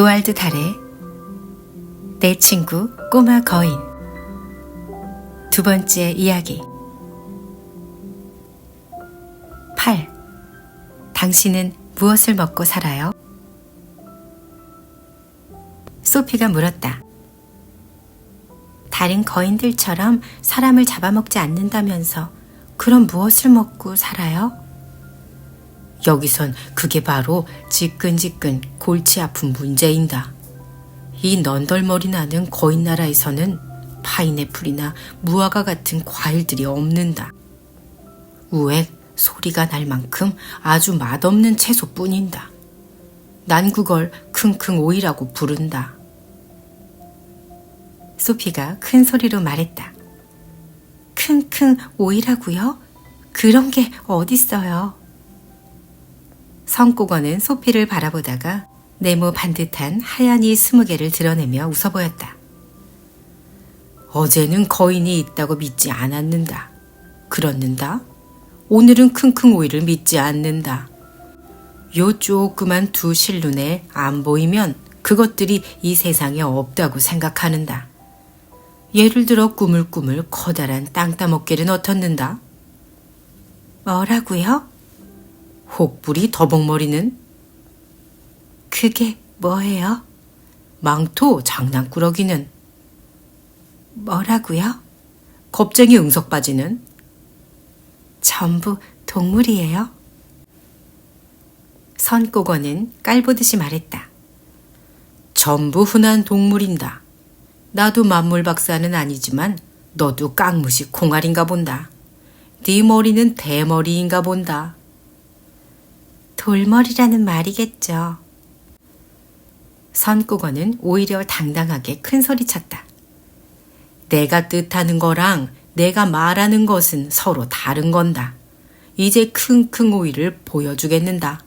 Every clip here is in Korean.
로알드 달의 내 친구 꼬마 거인 두 번째 이야기 8. 당신은 무엇을 먹고 살아요? 소피가 물었다. 다른 거인들처럼 사람을 잡아먹지 않는다면서 그럼 무엇을 먹고 살아요? 여기선 그게 바로 지끈지끈 골치 아픈 문제인다. 이 넌덜머리 나는 거인 나라에서는 파인애플이나 무화과 같은 과일들이 없는다. 우엑 소리가 날 만큼 아주 맛없는 채소뿐인다. 난 그걸 킁킁 오이라고 부른다. 소피가 큰 소리로 말했다. 킁킁 오이라고요? 그런 게 어딨어요? 성꼬거는 소피를 바라보다가 네모 반듯한 하얀 이 20개를 드러내며 웃어 보였다. 어제는 거인이 있다고 믿지 않았는다. 그렇는다. 오늘은 킁킁 오이를 믿지 않는다. 요 조그만 두 실눈에 안 보이면 그것들이 이 세상에 없다고 생각하는다. 예를 들어 꾸물꾸물 커다란 땅따먹개를 어떻는다. 뭐라고요? 혹부리 더벅머리는? 그게 뭐예요? 망토 장난꾸러기는? 뭐라고요? 겁쟁이 응석바지는? 전부 동물이에요? 선꼬거는 깔보듯이 말했다. 전부 흔한 동물인다. 나도 만물 박사는 아니지만 너도 깡무시 콩알인가 본다. 네 머리는 대머리인가 본다. 돌머리라는 말이겠죠. 선꼬거는 오히려 당당하게 큰 소리쳤다. 내가 뜻하는 거랑 내가 말하는 것은 서로 다른 건다. 이제 킁킁 오이를 보여주겠는다.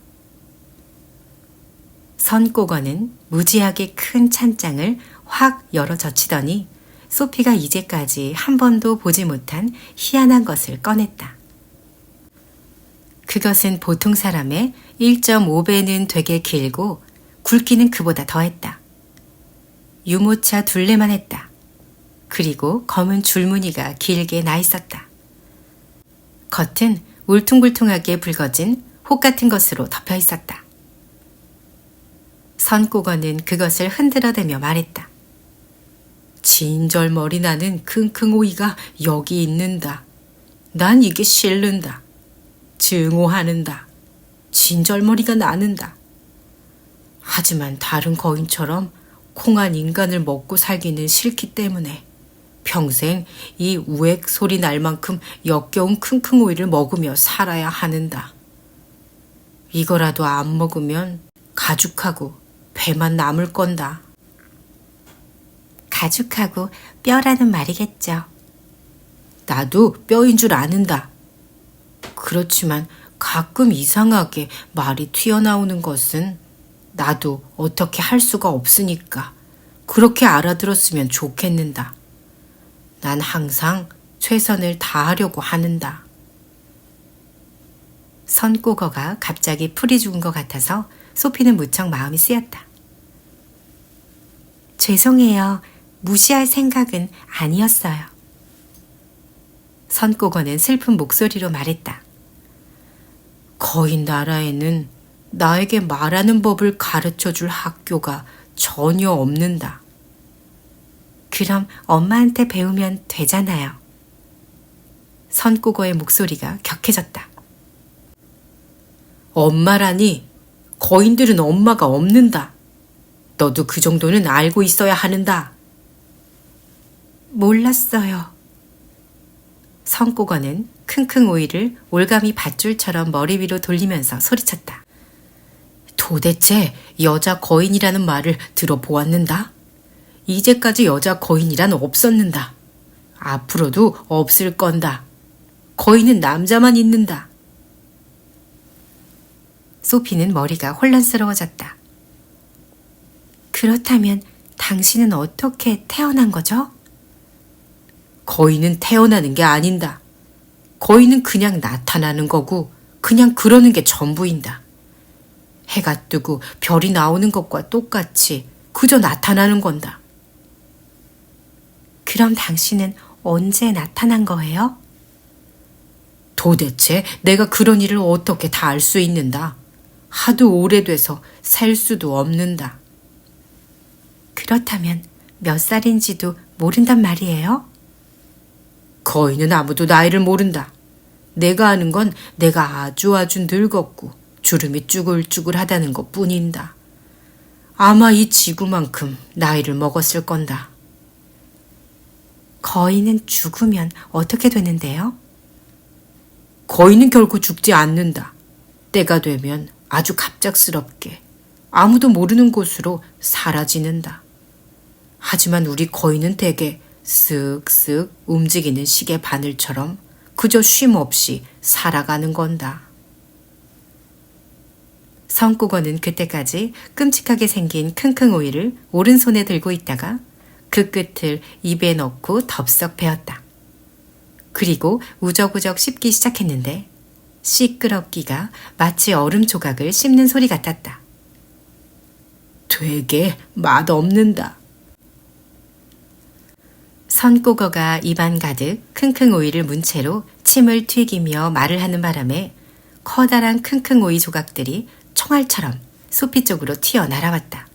선꼬거는 무지하게 큰 찬장을 확 열어 젖히더니 소피가 이제까지 한 번도 보지 못한 희한한 것을 꺼냈다. 그것은 보통 사람의 1.5배는 되게 길고 굵기는 그보다 더했다. 유모차 둘레만 했다. 그리고 검은 줄무늬가 길게 나 있었다. 겉은 울퉁불퉁하게 붉어진 혹 같은 것으로 덮여 있었다. 선꼬거는 그것을 흔들어대며 말했다. 진절머리 나는 킁킁 오이가 여기 있는다. 난 이게 싫는다. 증오하는다. 진절머리가 나는다. 하지만 다른 거인처럼 콩한 인간을 먹고 살기는 싫기 때문에 평생 이 우엑 소리 날 만큼 역겨운 킁킁 오이를 먹으며 살아야 하는다. 이거라도 안 먹으면 가죽하고 배만 남을 건다. 가죽하고 뼈라는 말이겠죠. 나도 뼈인 줄 아는다. 그렇지만 가끔 이상하게 말이 튀어나오는 것은 나도 어떻게 할 수가 없으니까 그렇게 알아들었으면 좋겠는다. 난 항상 최선을 다하려고 하는다. 선꼬거가 갑자기 풀이 죽은 것 같아서 소피는 무척 마음이 쓰였다. 죄송해요. 무시할 생각은 아니었어요. 선꼬거는 슬픈 목소리로 말했다. 거인 나라에는 나에게 말하는 법을 가르쳐줄 학교가 전혀 없는다. 그럼 엄마한테 배우면 되잖아요. 선꼬거의 목소리가 격해졌다. 엄마라니, 거인들은 엄마가 없는다. 너도 그 정도는 알고 있어야 하는다. 몰랐어요. 선꼬거는 킁킁 오이를 올가미 밧줄처럼 머리 위로 돌리면서 소리쳤다. 도대체 여자 거인이라는 말을 들어보았는다. 이제까지 여자 거인이란 없었는다. 앞으로도 없을 건다. 거인은 남자만 있는다. 소피는 머리가 혼란스러워졌다. 그렇다면 당신은 어떻게 태어난 거죠? 거인은 태어나는 게 아닌다. 거인은 그냥 나타나는 거고 그냥 그러는 게 전부인다. 해가 뜨고 별이 나오는 것과 똑같이 그저 나타나는 건다. 그럼 당신은 언제 나타난 거예요? 도대체 내가 그런 일을 어떻게 다 알 수 있는다. 하도 오래돼서 셀 수도 없는다. 그렇다면 몇 살인지도 모른단 말이에요? 거인은 아무도 나이를 모른다. 내가 아는 건 내가 아주 늙었고 주름이 쭈글쭈글하다는 것 뿐인다. 아마 이 지구만큼 나이를 먹었을 건다. 거인은 죽으면 어떻게 되는데요? 거인은 결코 죽지 않는다. 때가 되면 아주 갑작스럽게 아무도 모르는 곳으로 사라지는다. 하지만 우리 거인은 대개 쓱쓱 움직이는 시계 바늘처럼 그저 쉼 없이 살아가는 건다. 성국어는 그때까지 끔찍하게 생긴 킁킁오이를 오른손에 들고 있다가 그 끝을 입에 넣고 덥석 베었다. 그리고 우적우적 씹기 시작했는데 시끄럽기가 마치 얼음 조각을 씹는 소리 같았다. 되게 맛없는다. 선국어가 입안 가득 킁킁오이를 문 채로 침을 튀기며 말을 하는 바람에 커다란 킁킁오이 조각들이 총알처럼 소피 쪽으로 튀어 날아왔다.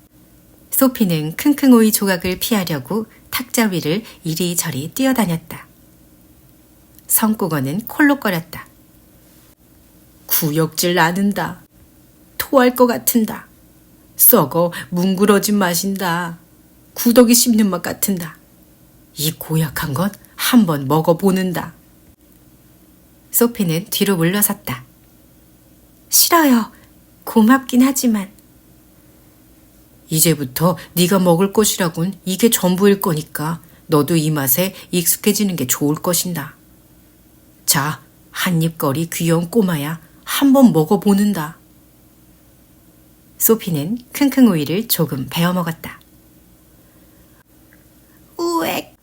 소피는 킁킁오이 조각을 피하려고 탁자 위를 이리저리 뛰어다녔다. 성국어는 콜록거렸다. 구역질 나는다. 토할 것 같은다. 썩어 뭉그러진 맛인다. 구더기 씹는 맛 같은다. 이 고약한 것 한번 먹어보는다. 소피는 뒤로 물러섰다. 싫어요. 고맙긴 하지만. 이제부터 네가 먹을 것이라곤 이게 전부일 거니까 너도 이 맛에 익숙해지는 게 좋을 것인다. 자, 한입거리 귀여운 꼬마야. 한번 먹어보는다. 소피는 킁킁오이를 조금 베어 먹었다. 우엑!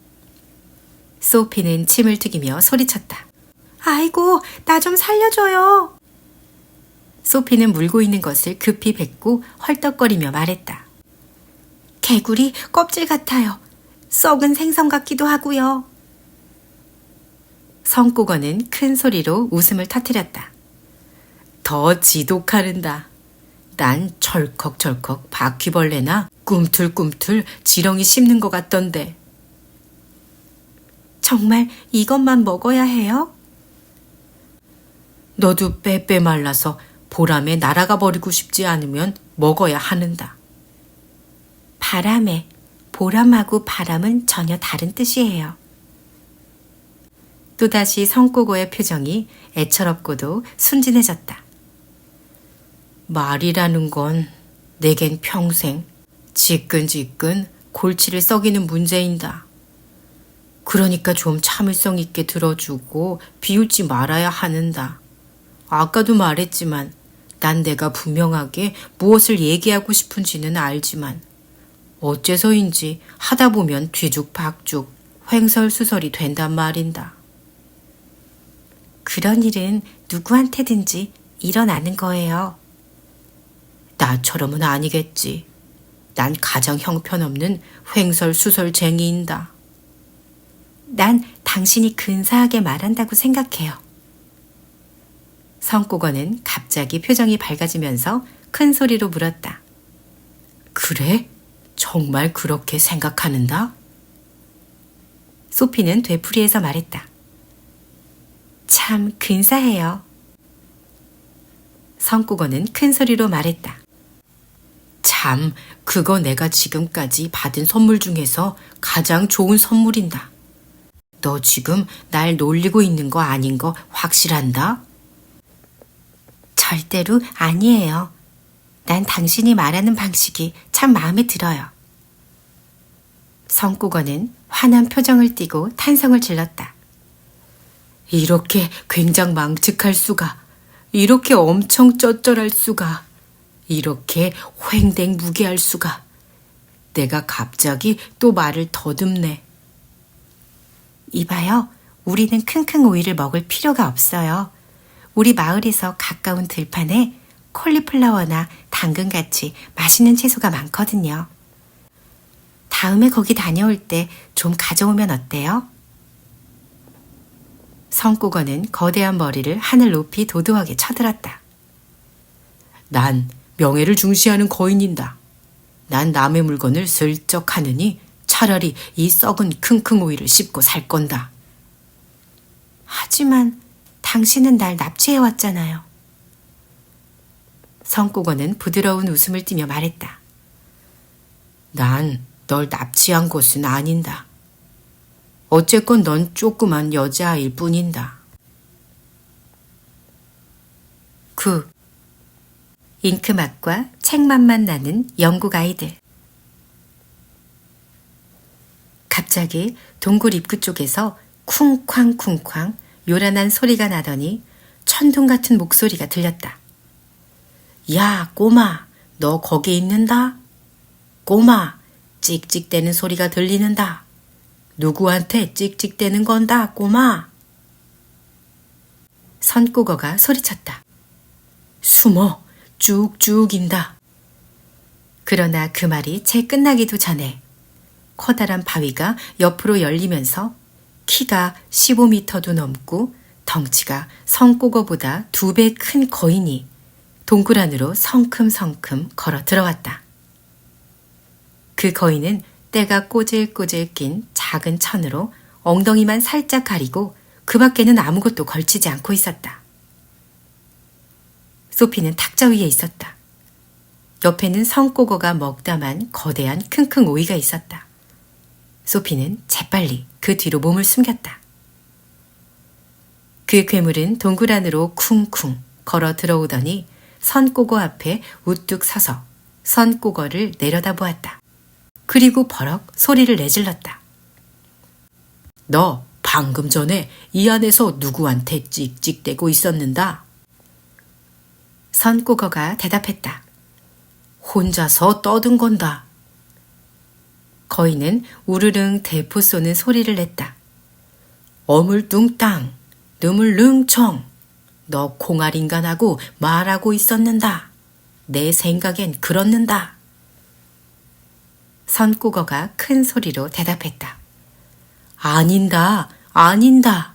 소피는 침을 튀기며 소리쳤다. 아이고, 나 좀 살려줘요. 소피는 물고 있는 것을 급히 뱉고 헐떡거리며 말했다. 개구리 껍질 같아요. 썩은 생선 같기도 하고요. 성국어는 큰 소리로 웃음을 터뜨렸다. 더 지독하는다. 난 철컥철컥 바퀴벌레나 꿈틀꿈틀 지렁이 씹는 것 같던데. 정말 이것만 먹어야 해요? 너도 빼빼 말라서 보람에 날아가 버리고 싶지 않으면 먹어야 하는다. 바람에, 보람하고 바람은 전혀 다른 뜻이에요. 또다시 성국어의 표정이 애처롭고도 순진해졌다. 말이라는 건 내겐 평생 지끈지끈 골치를 썩이는 문제인다. 그러니까 좀 참을성 있게 들어주고 비웃지 말아야 하는다. 아까도 말했지만 난 내가 분명하게 무엇을 얘기하고 싶은지는 알지만 어째서인지 하다 보면 뒤죽박죽 횡설수설이 된단 말인다. 그런 일은 누구한테든지 일어나는 거예요. 나처럼은 아니겠지. 난 가장 형편없는 횡설수설쟁이인다. 난 당신이 근사하게 말한다고 생각해요. 성국어는 갑자기 표정이 밝아지면서 큰 소리로 물었다. 그래? 정말 그렇게 생각하는다? 소피는 되풀이해서 말했다. 참 근사해요. 성국어는 큰 소리로 말했다. 참, 그거 내가 지금까지 받은 선물 중에서 가장 좋은 선물인다. 너 지금 날 놀리고 있는 거 아닌 거 확실한다? 절대로 아니에요. 난 당신이 말하는 방식이 참 마음에 들어요. 성국어는 환한 표정을 띠고 탄성을 질렀다. 이렇게 굉장망측할 수가, 이렇게 엄청 쩌쩔할 수가, 이렇게 횡댕무계할 수가. 내가 갑자기 또 말을 더듬네. 이봐요. 우리는 킁킁오이를 먹을 필요가 없어요. 우리 마을에서 가까운 들판에 콜리플라워나 당근같이 맛있는 채소가 많거든요. 다음에 거기 다녀올 때 좀 가져오면 어때요? 성국어는 거대한 머리를 하늘 높이 도도하게 쳐들었다. 난 명예를 중시하는 거인인다. 난 남의 물건을 슬쩍 하느니 차라리 이 썩은 킁킁 오이를 씹고 살 건다. 하지만 당신은 날 납치해왔잖아요. 성국어는 부드러운 웃음을 띠며 말했다. 난 널 납치한 것은 아닌다. 어쨌건 넌 조그만 여자아이일 뿐인다. 잉크맛과 책맛만 나는 영국 아이들. 갑자기 동굴 입구 쪽에서 쿵쾅쿵쾅 요란한 소리가 나더니 천둥 같은 목소리가 들렸다. 야, 꼬마, 너 거기 있는다? 꼬마, 찍찍대는 소리가 들리는다. 누구한테 찍찍대는 건다, 꼬마? 선국어가 소리쳤다. 숨어, 쭉쭉 인다. 그러나 그 말이 채 끝나기도 전에 커다란 바위가 옆으로 열리면서 키가 15m도 넘고 덩치가 성국어보다 2배 큰 거인이 동굴 안으로 성큼성큼 걸어 들어왔다. 그 거인은 때가 꼬질꼬질 낀 작은 천으로 엉덩이만 살짝 가리고 그 밖에는 아무것도 걸치지 않고 있었다. 소피는 탁자 위에 있었다. 옆에는 성국어가 먹다만 거대한 킁킁 오이가 있었다. 소피는 재빨리 그 뒤로 몸을 숨겼다. 그 괴물은 동굴 안으로 쿵쿵 걸어 들어오더니 선국어 앞에 우뚝 서서 선국어를 내려다보았다. 그리고 버럭 소리를 내질렀다. 너 방금 전에 이 안에서 누구한테 찍찍대고 있었는다? 선국어가 대답했다. 혼자서 떠든 건다. 거인은 우르릉 대포 쏘는 소리를 냈다. 어물뚱땅, 느물릉청, 너 콩알인간하고 말하고 있었는다. 내 생각엔 그렇는다. 선국어가 큰 소리로 대답했다. 아닌다, 아닌다.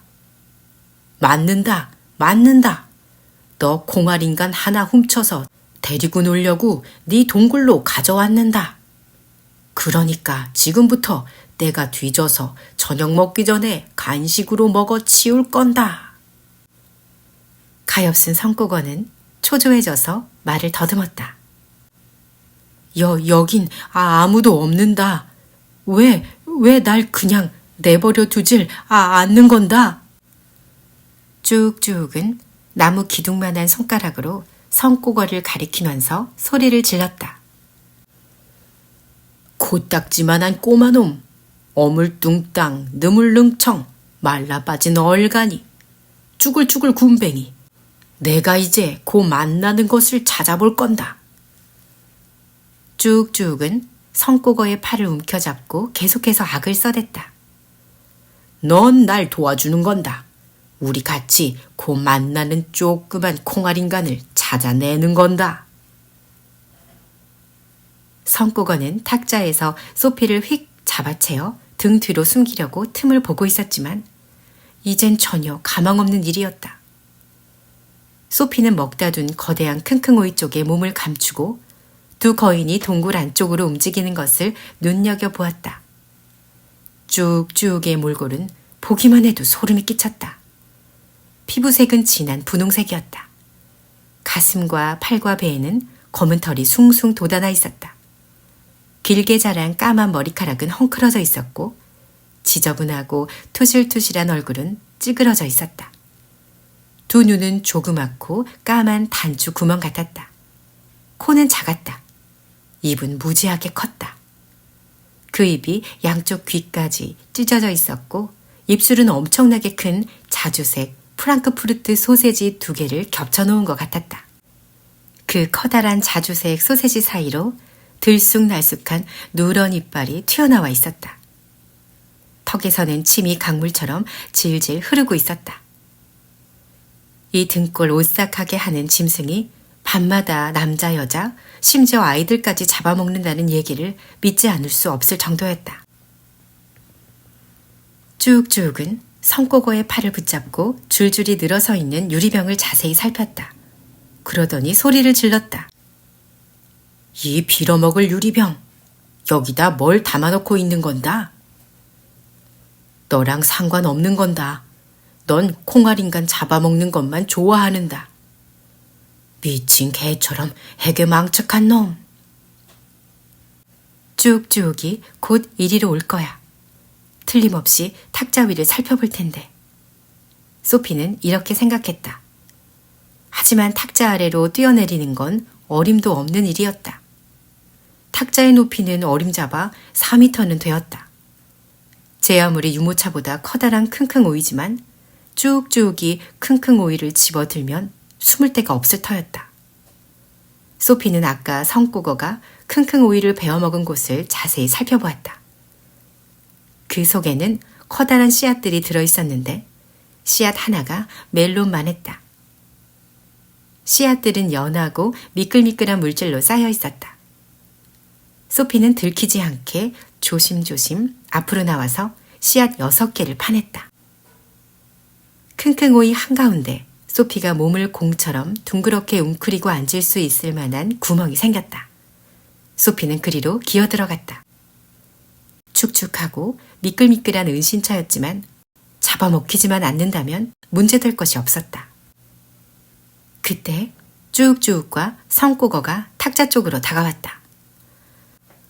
맞는다, 맞는다. 너 콩알인간 하나 훔쳐서 데리고 놀려고 네 동굴로 가져왔는다. 그러니까 지금부터 내가 뒤져서 저녁 먹기 전에 간식으로 먹어 치울 건다. 가엾은 성국어는 초조해져서 말을 더듬었다. 여긴 아무도 없는다. 왜 날 그냥 내버려 두질 않는 건다. 쭉쭉은 나무 기둥만한 손가락으로 성국어를 가리키면서 소리를 질렀다. 코딱지만한 꼬마놈, 어물뚱땅, 느물릉청, 말라빠진 얼간이, 쭈글쭈글 군뱅이, 내가 이제 곧 만나는 것을 찾아볼 건다. 쭉쭉은 성국어의 팔을 움켜잡고 계속해서 악을 써댔다. 넌 날 도와주는 건다. 우리 같이 곧 만나는 조그만 콩알인간을 찾아내는 건다. 성국어는 탁자에서 소피를 휙 잡아채어 등 뒤로 숨기려고 틈을 보고 있었지만 이젠 전혀 가망 없는 일이었다. 소피는 먹다 둔 거대한 킁킁오이 쪽에 몸을 감추고 두 거인이 동굴 안쪽으로 움직이는 것을 눈여겨보았다. 쭉쭉의 몰골은 보기만 해도 소름이 끼쳤다. 피부색은 진한 분홍색이었다. 가슴과 팔과 배에는 검은 털이 숭숭 돋아나 있었다. 길게 자란 까만 머리카락은 헝클어져 있었고 지저분하고 투실투실한 얼굴은 찌그러져 있었다. 두 눈은 조그맣고 까만 단추 구멍 같았다. 코는 작았다. 입은 무지하게 컸다. 그 입이 양쪽 귀까지 찢어져 있었고 입술은 엄청나게 큰 자주색 프랑크푸르트 소세지 2개를 겹쳐놓은 것 같았다. 그 커다란 자주색 소세지 사이로 들쑥날쑥한 누런 이빨이 튀어나와 있었다. 턱에서는 침이 강물처럼 질질 흐르고 있었다. 이 등골 오싹하게 하는 짐승이 밤마다 남자, 여자, 심지어 아이들까지 잡아먹는다는 얘기를 믿지 않을 수 없을 정도였다. 쭉쭉은 성꼬거의 팔을 붙잡고 줄줄이 늘어서 있는 유리병을 자세히 살폈다. 그러더니 소리를 질렀다. 이 빌어먹을 유리병, 여기다 뭘 담아놓고 있는 건다? 너랑 상관없는 건다. 넌 콩알인간 잡아먹는 것만 좋아하는다. 미친 개처럼 해괴망측한 놈. 쭉쭉이 곧 이리로 올 거야. 틀림없이 탁자 위를 살펴볼 텐데. 소피는 이렇게 생각했다. 하지만 탁자 아래로 뛰어내리는 건 어림도 없는 일이었다. 탁자의 높이는 어림잡아 4미터는 되었다. 제 아무리 유모차보다 커다란 킁킁오이지만 쭉쭉이 킁킁오이를 집어들면 숨을 데가 없을 터였다. 소피는 아까 성꼬거가 킁킁오이를 베어먹은 곳을 자세히 살펴보았다. 그 속에는 커다란 씨앗들이 들어있었는데 씨앗 하나가 멜론만 했다. 씨앗들은 연하고 미끌미끌한 물질로 쌓여 있었다. 소피는 들키지 않게 조심조심 앞으로 나와서 씨앗 6개를 파냈다. 킁킁오이 한가운데 소피가 몸을 공처럼 둥그렇게 웅크리고 앉을 수 있을 만한 구멍이 생겼다. 소피는 그리로 기어 들어갔다. 축축하고 미끌미끌한 은신처였지만 잡아먹히지만 않는다면 문제될 것이 없었다. 그때 쭉쭉과 성꼬거가 탁자 쪽으로 다가왔다.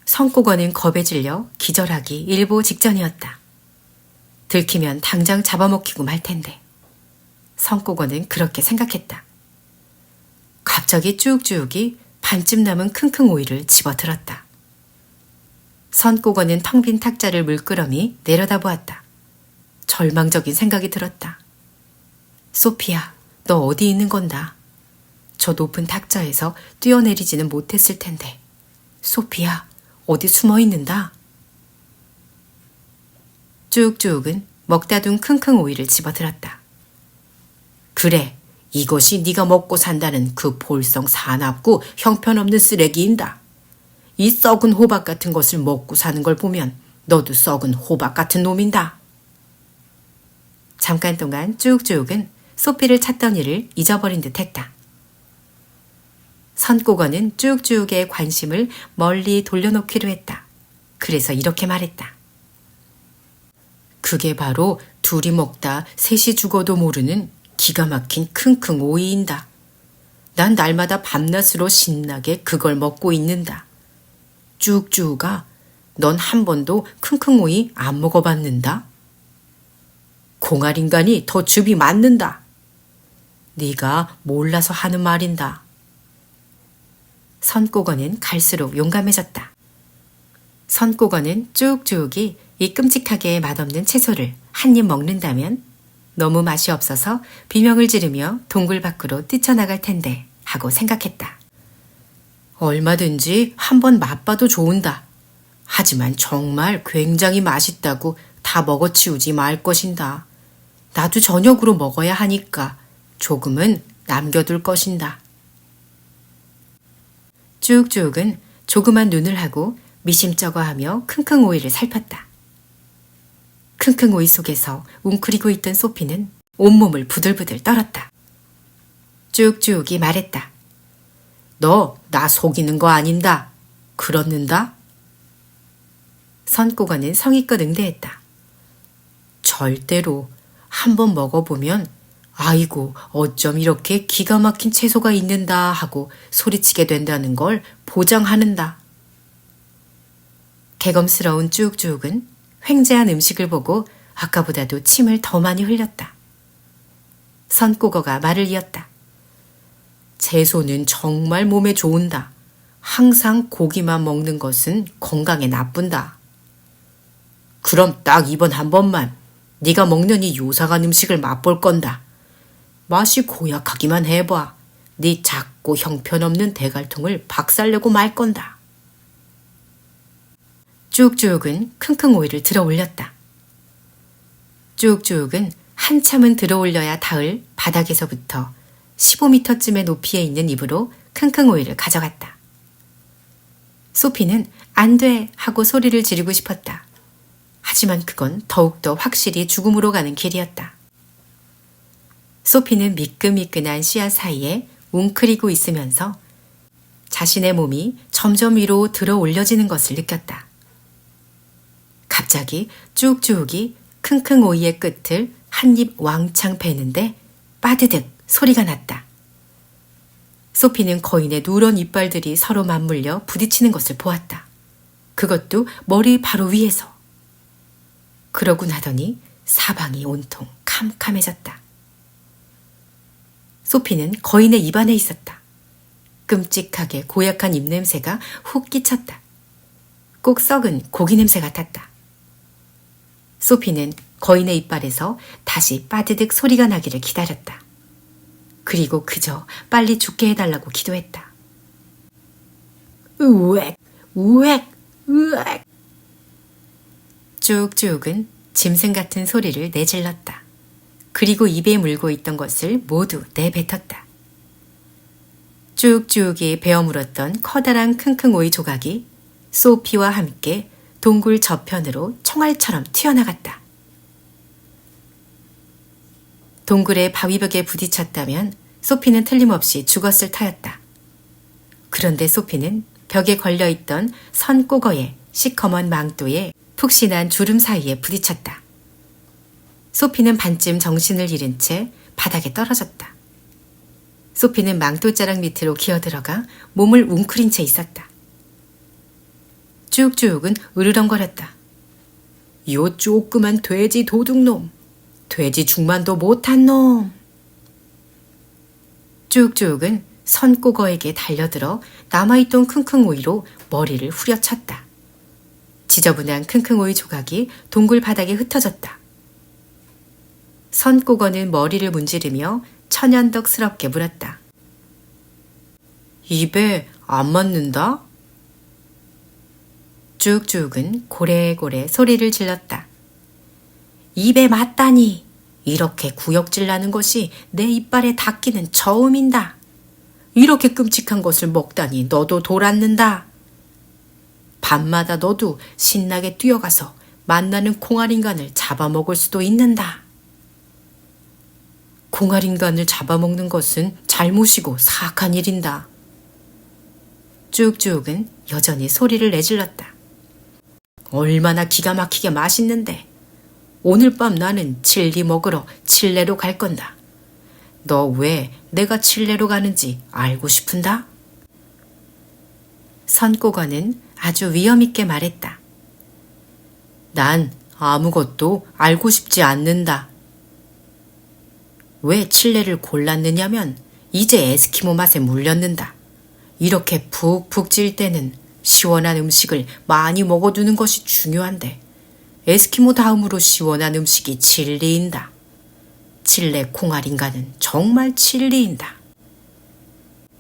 성꼬거는 겁에 질려 기절하기 일보 직전이었다. 들키면 당장 잡아먹히고 말 텐데. 성꼬거는 그렇게 생각했다. 갑자기 쭉쭉이 반쯤 남은 킁킁오이를 집어들었다. 선꼬거는 텅 빈 탁자를 물끄러미 내려다보았다. 절망적인 생각이 들었다. 소피야, 너 어디 있는 건다. 저 높은 탁자에서 뛰어내리지는 못했을 텐데. 소피야, 어디 숨어 있는다. 쭉쭉은 먹다 둔 킁킁오이를 집어들었다. 그래, 이것이 네가 먹고 산다는 그 볼성 사납고 형편없는 쓰레기인다. 이 썩은 호박 같은 것을 먹고 사는 걸 보면 너도 썩은 호박 같은 놈인다. 잠깐 동안 쭉쭉은 소피를 찾던 일을 잊어버린 듯 했다. 선꼬거는 쭉쭉의 관심을 멀리 돌려놓기로 했다. 그래서 이렇게 말했다. 그게 바로 둘이 먹다 셋이 죽어도 모르는 기가 막힌 킁킁오이인다. 난 날마다 밤낮으로 신나게 그걸 먹고 있는다. 쭉쭉아, 넌 한 번도 킁킁오이 안 먹어봤는다? 공알인간이 더 즙이 맞는다. 네가 몰라서 하는 말인다. 선꼬거는 갈수록 용감해졌다. 선꼬거는 쭉쭉이 이 끔찍하게 맛없는 채소를 한 입 먹는다면 너무 맛이 없어서 비명을 지르며 동굴 밖으로 뛰쳐나갈 텐데 하고 생각했다. 얼마든지 한번 맛봐도 좋은다. 하지만 정말 굉장히 맛있다고 다 먹어치우지 말 것인다. 나도 저녁으로 먹어야 하니까 조금은 남겨둘 것인다. 쭉쭉은 조그만 눈을 하고 미심쩍어하며 킁킁오이를 살폈다. 킁킁오이 속에서 웅크리고 있던 소피는 온몸을 부들부들 떨었다. 쭉쭉이 말했다. 너 나 속이는 거 아닌다. 그렇는다? 선꼬거는 성의껏 응대했다. 절대로 한번 먹어보면 아이고 어쩜 이렇게 기가 막힌 채소가 있는다 하고 소리치게 된다는 걸 보장하는다. 개검스러운 쭉쭉은 횡재한 음식을 보고 아까보다도 침을 더 많이 흘렸다. 선꼬거가 말을 이었다. 채소는 정말 몸에 좋은다. 항상 고기만 먹는 것은 건강에 나쁜다. 그럼 딱 이번 한 번만 네가 먹는 이 요상한 음식을 맛볼 건다. 맛이 고약하기만 해봐. 네 작고 형편없는 대갈통을 박살내고 말 건다. 쭉쭉은 킁킁오이를 들어 올렸다. 쭉쭉은 한참은 들어 올려야 닿을 바닥에서부터 15m쯤의 높이에 있는 입으로 킁킁 오이를 가져갔다. 소피는 안 돼! 하고 소리를 지르고 싶었다. 하지만 그건 더욱더 확실히 죽음으로 가는 길이었다. 소피는 미끈미끈한 씨앗 사이에 웅크리고 있으면서 자신의 몸이 점점 위로 들어 올려지는 것을 느꼈다. 갑자기 쭉쭉이 킁킁 오이의 끝을 한 입 왕창 베는데 빠드득 소리가 났다. 소피는 거인의 누런 이빨들이 서로 맞물려 부딪히는 것을 보았다. 그것도 머리 바로 위에서. 그러고 나더니 사방이 온통 캄캄해졌다. 소피는 거인의 입안에 있었다. 끔찍하게 고약한 입냄새가 훅 끼쳤다. 꼭 썩은 고기 냄새 같았다. 소피는 거인의 이빨에서 다시 빠드득 소리가 나기를 기다렸다. 그리고 그저 빨리 죽게 해달라고 기도했다. 우엑, 우엑, 우엑. 쭉쭉은 짐승 같은 소리를 내질렀다. 그리고 입에 물고 있던 것을 모두 내뱉었다. 쭉쭉이 베어 물었던 커다란 킁킁 오이 조각이 소피와 함께 동굴 저편으로 총알처럼 튀어나갔다. 동굴의 바위벽에 부딪혔다면 소피는 틀림없이 죽었을 터였다. 그런데 소피는 벽에 걸려있던 선꼬거의 시커먼 망토에 푹신한 주름 사이에 부딪혔다. 소피는 반쯤 정신을 잃은 채 바닥에 떨어졌다. 소피는 망토자락 밑으로 기어들어가 몸을 웅크린 채 있었다. 쭉쭉은 으르렁거렸다. 요 조그만 돼지 도둑놈, 돼지 죽만도 못한 놈. 쭉쭉은 선꼬거에게 달려들어 남아있던 킁킁 오이로 머리를 후려쳤다. 지저분한 킁킁 오이 조각이 동굴 바닥에 흩어졌다. 선꼬거는 머리를 문지르며 천연덕스럽게 물었다. 입에 안 맞는다? 쭉쭉은 고래고래 소리를 질렀다. 입에 맞다니! 이렇게 구역질 나는 것이 내 이빨에 닿기는 처음인다. 이렇게 끔찍한 것을 먹다니 너도 돌았는다. 밤마다 너도 신나게 뛰어가서 만나는 콩알인간을 잡아먹을 수도 있는다. 콩알인간을 잡아먹는 것은 잘못이고 사악한 일인다. 쭉쭉은 여전히 소리를 내질렀다. 얼마나 기가 막히게 맛있는데. 오늘 밤 나는 칠리 먹으러 칠레로 갈 건다. 너 왜 내가 칠레로 가는지 알고 싶은다? 선꼬거는 아주 위엄있게 말했다. 난 아무것도 알고 싶지 않는다. 왜 칠레를 골랐느냐면 이제 에스키모 맛에 물렸는다. 이렇게 푹푹 찔 때는 시원한 음식을 많이 먹어두는 것이 중요한데 에스키모 다음으로 시원한 음식이 칠리인다. 칠레 콩알인간은 정말 칠리인다.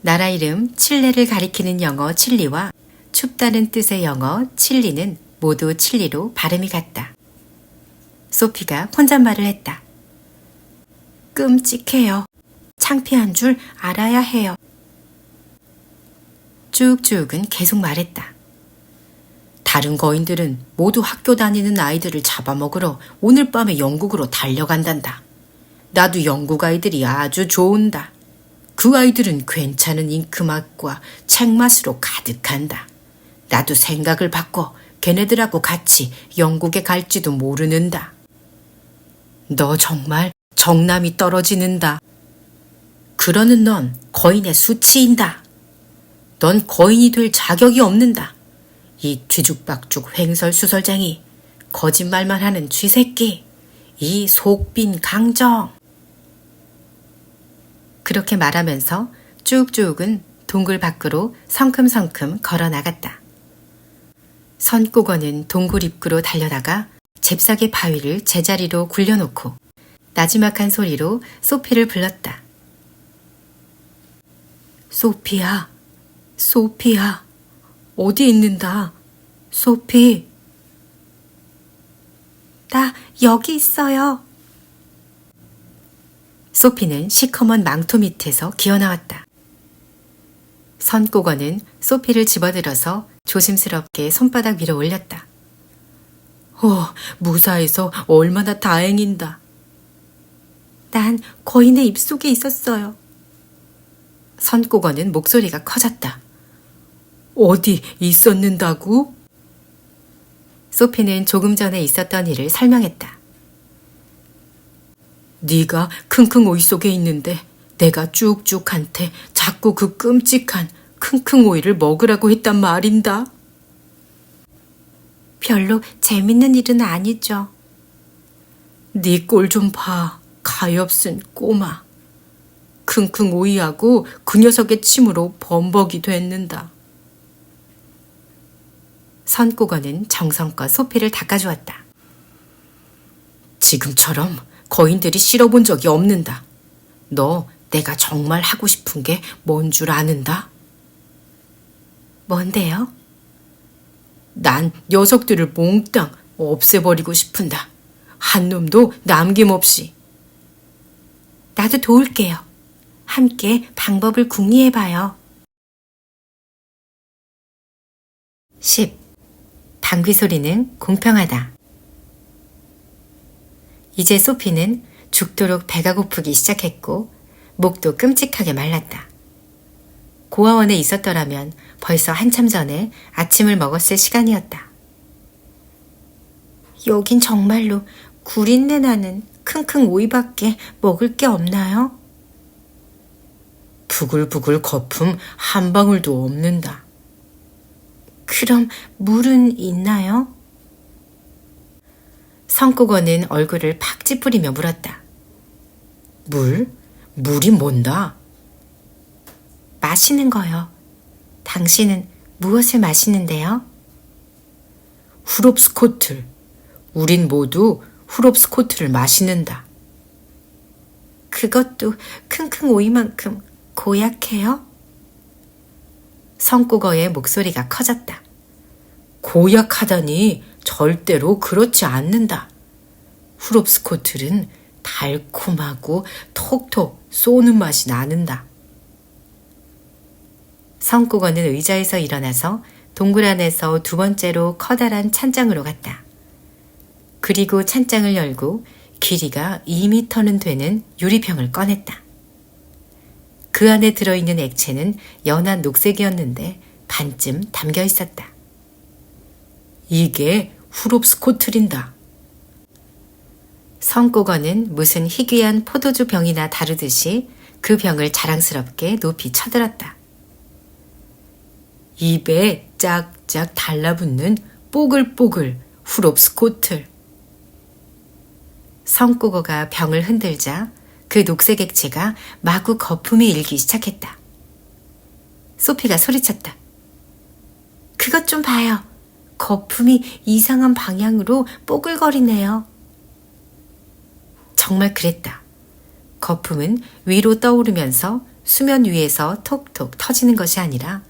나라 이름 칠레를 가리키는 영어 칠리와 춥다는 뜻의 영어 칠리는 모두 칠리로 발음이 같다. 소피가 혼잣말을 했다. 끔찍해요. 창피한 줄 알아야 해요. 쭉쭉은 계속 말했다. 다른 거인들은 모두 학교 다니는 아이들을 잡아먹으러 오늘 밤에 영국으로 달려간단다. 나도 영국 아이들이 아주 좋은다. 그 아이들은 괜찮은 잉크맛과 책맛으로 가득한다. 나도 생각을 바꿔 걔네들하고 같이 영국에 갈지도 모르는다. 너 정말 정남이 떨어지는다. 그러는 넌 거인의 수치인다. 넌 거인이 될 자격이 없는다. 이 뒤죽박죽 횡설수설쟁이, 거짓말만 하는 쥐새끼, 이 속빈 강정. 그렇게 말하면서 쭉쭉은 동굴 밖으로 성큼성큼 걸어 나갔다. 선꼬거는 동굴 입구로 달려나가 잽싸게 바위를 제자리로 굴려놓고 나지막한 소리로 소피를 불렀다. 소피야, 소피야, 어디 있는다? 소피. 나 여기 있어요. 소피는 시커먼 망토 밑에서 기어나왔다. 선꼬거는 소피를 집어들어서 조심스럽게 손바닥 위로 올렸다. 무사해서 얼마나 다행인다. 난 거인의 입속에 있었어요. 선꼬거는 목소리가 커졌다. 어디 있었는다고? 소피는 조금 전에 있었던 일을 설명했다. 네가 킁킁 오이 속에 있는데 내가 쭉쭉한테 자꾸 그 끔찍한 킁킁 오이를 먹으라고 했단 말인다. 별로 재밌는 일은 아니죠. 네 꼴 좀 봐. 가엾은 꼬마. 킁킁 오이하고 그 녀석의 침으로 범벅이 됐는다. 선꼬거는 정성껏 소피를 닦아주었다. 지금처럼 거인들이 싫어본 적이 없는다. 너 내가 정말 하고 싶은 게 뭔 줄 아는다? 뭔데요? 난 녀석들을 몽땅 없애버리고 싶은다. 한 놈도 남김없이. 나도 도울게요. 함께 방법을 궁리해봐요. 10. 방귀 소리는 공평하다. 이제 소피는 죽도록 배가 고프기 시작했고 목도 끔찍하게 말랐다. 고아원에 있었더라면 벌써 한참 전에 아침을 먹었을 시간이었다. 여긴 정말로 구린내 나는 킁킁 오이밖에 먹을 게 없나요? 부글부글 거품 한 방울도 없는다. 그럼 물은 있나요? 성국어는 얼굴을 팍 찌푸리며 물었다. 물이 뭔다? 마시는 거요. 당신은 무엇을 마시는데요? 후롭스코틀. 우린 모두 후롭스코틀을 마시는다. 그것도 킁킁 오이만큼 고약해요? 성국어의 목소리가 커졌다. 고약하다니 절대로 그렇지 않는다. 후롭스코틀은 달콤하고 톡톡 쏘는 맛이 나는다. 성국어는 의자에서 일어나서 동굴 안에서 두 번째로 커다란 찬장으로 갔다. 그리고 찬장을 열고 길이가 2미터는 되는 유리병을 꺼냈다. 그 안에 들어있는 액체는 연한 녹색이었는데 반쯤 담겨 있었다. 이게 후롭스코틀인다. 성국어는 무슨 희귀한 포도주 병이나 다루듯이 그 병을 자랑스럽게 높이 쳐들었다. 입에 짝짝 달라붙는 뽀글뽀글 후롭스코틀. 성국어가 병을 흔들자 그 녹색 액체가 마구 거품이 일기 시작했다. 소피가 소리쳤다. 그것 좀 봐요. 거품이 이상한 방향으로 뽀글거리네요. 정말 그랬다. 거품은 위로 떠오르면서 수면 위에서 톡톡 터지는 것이 아니라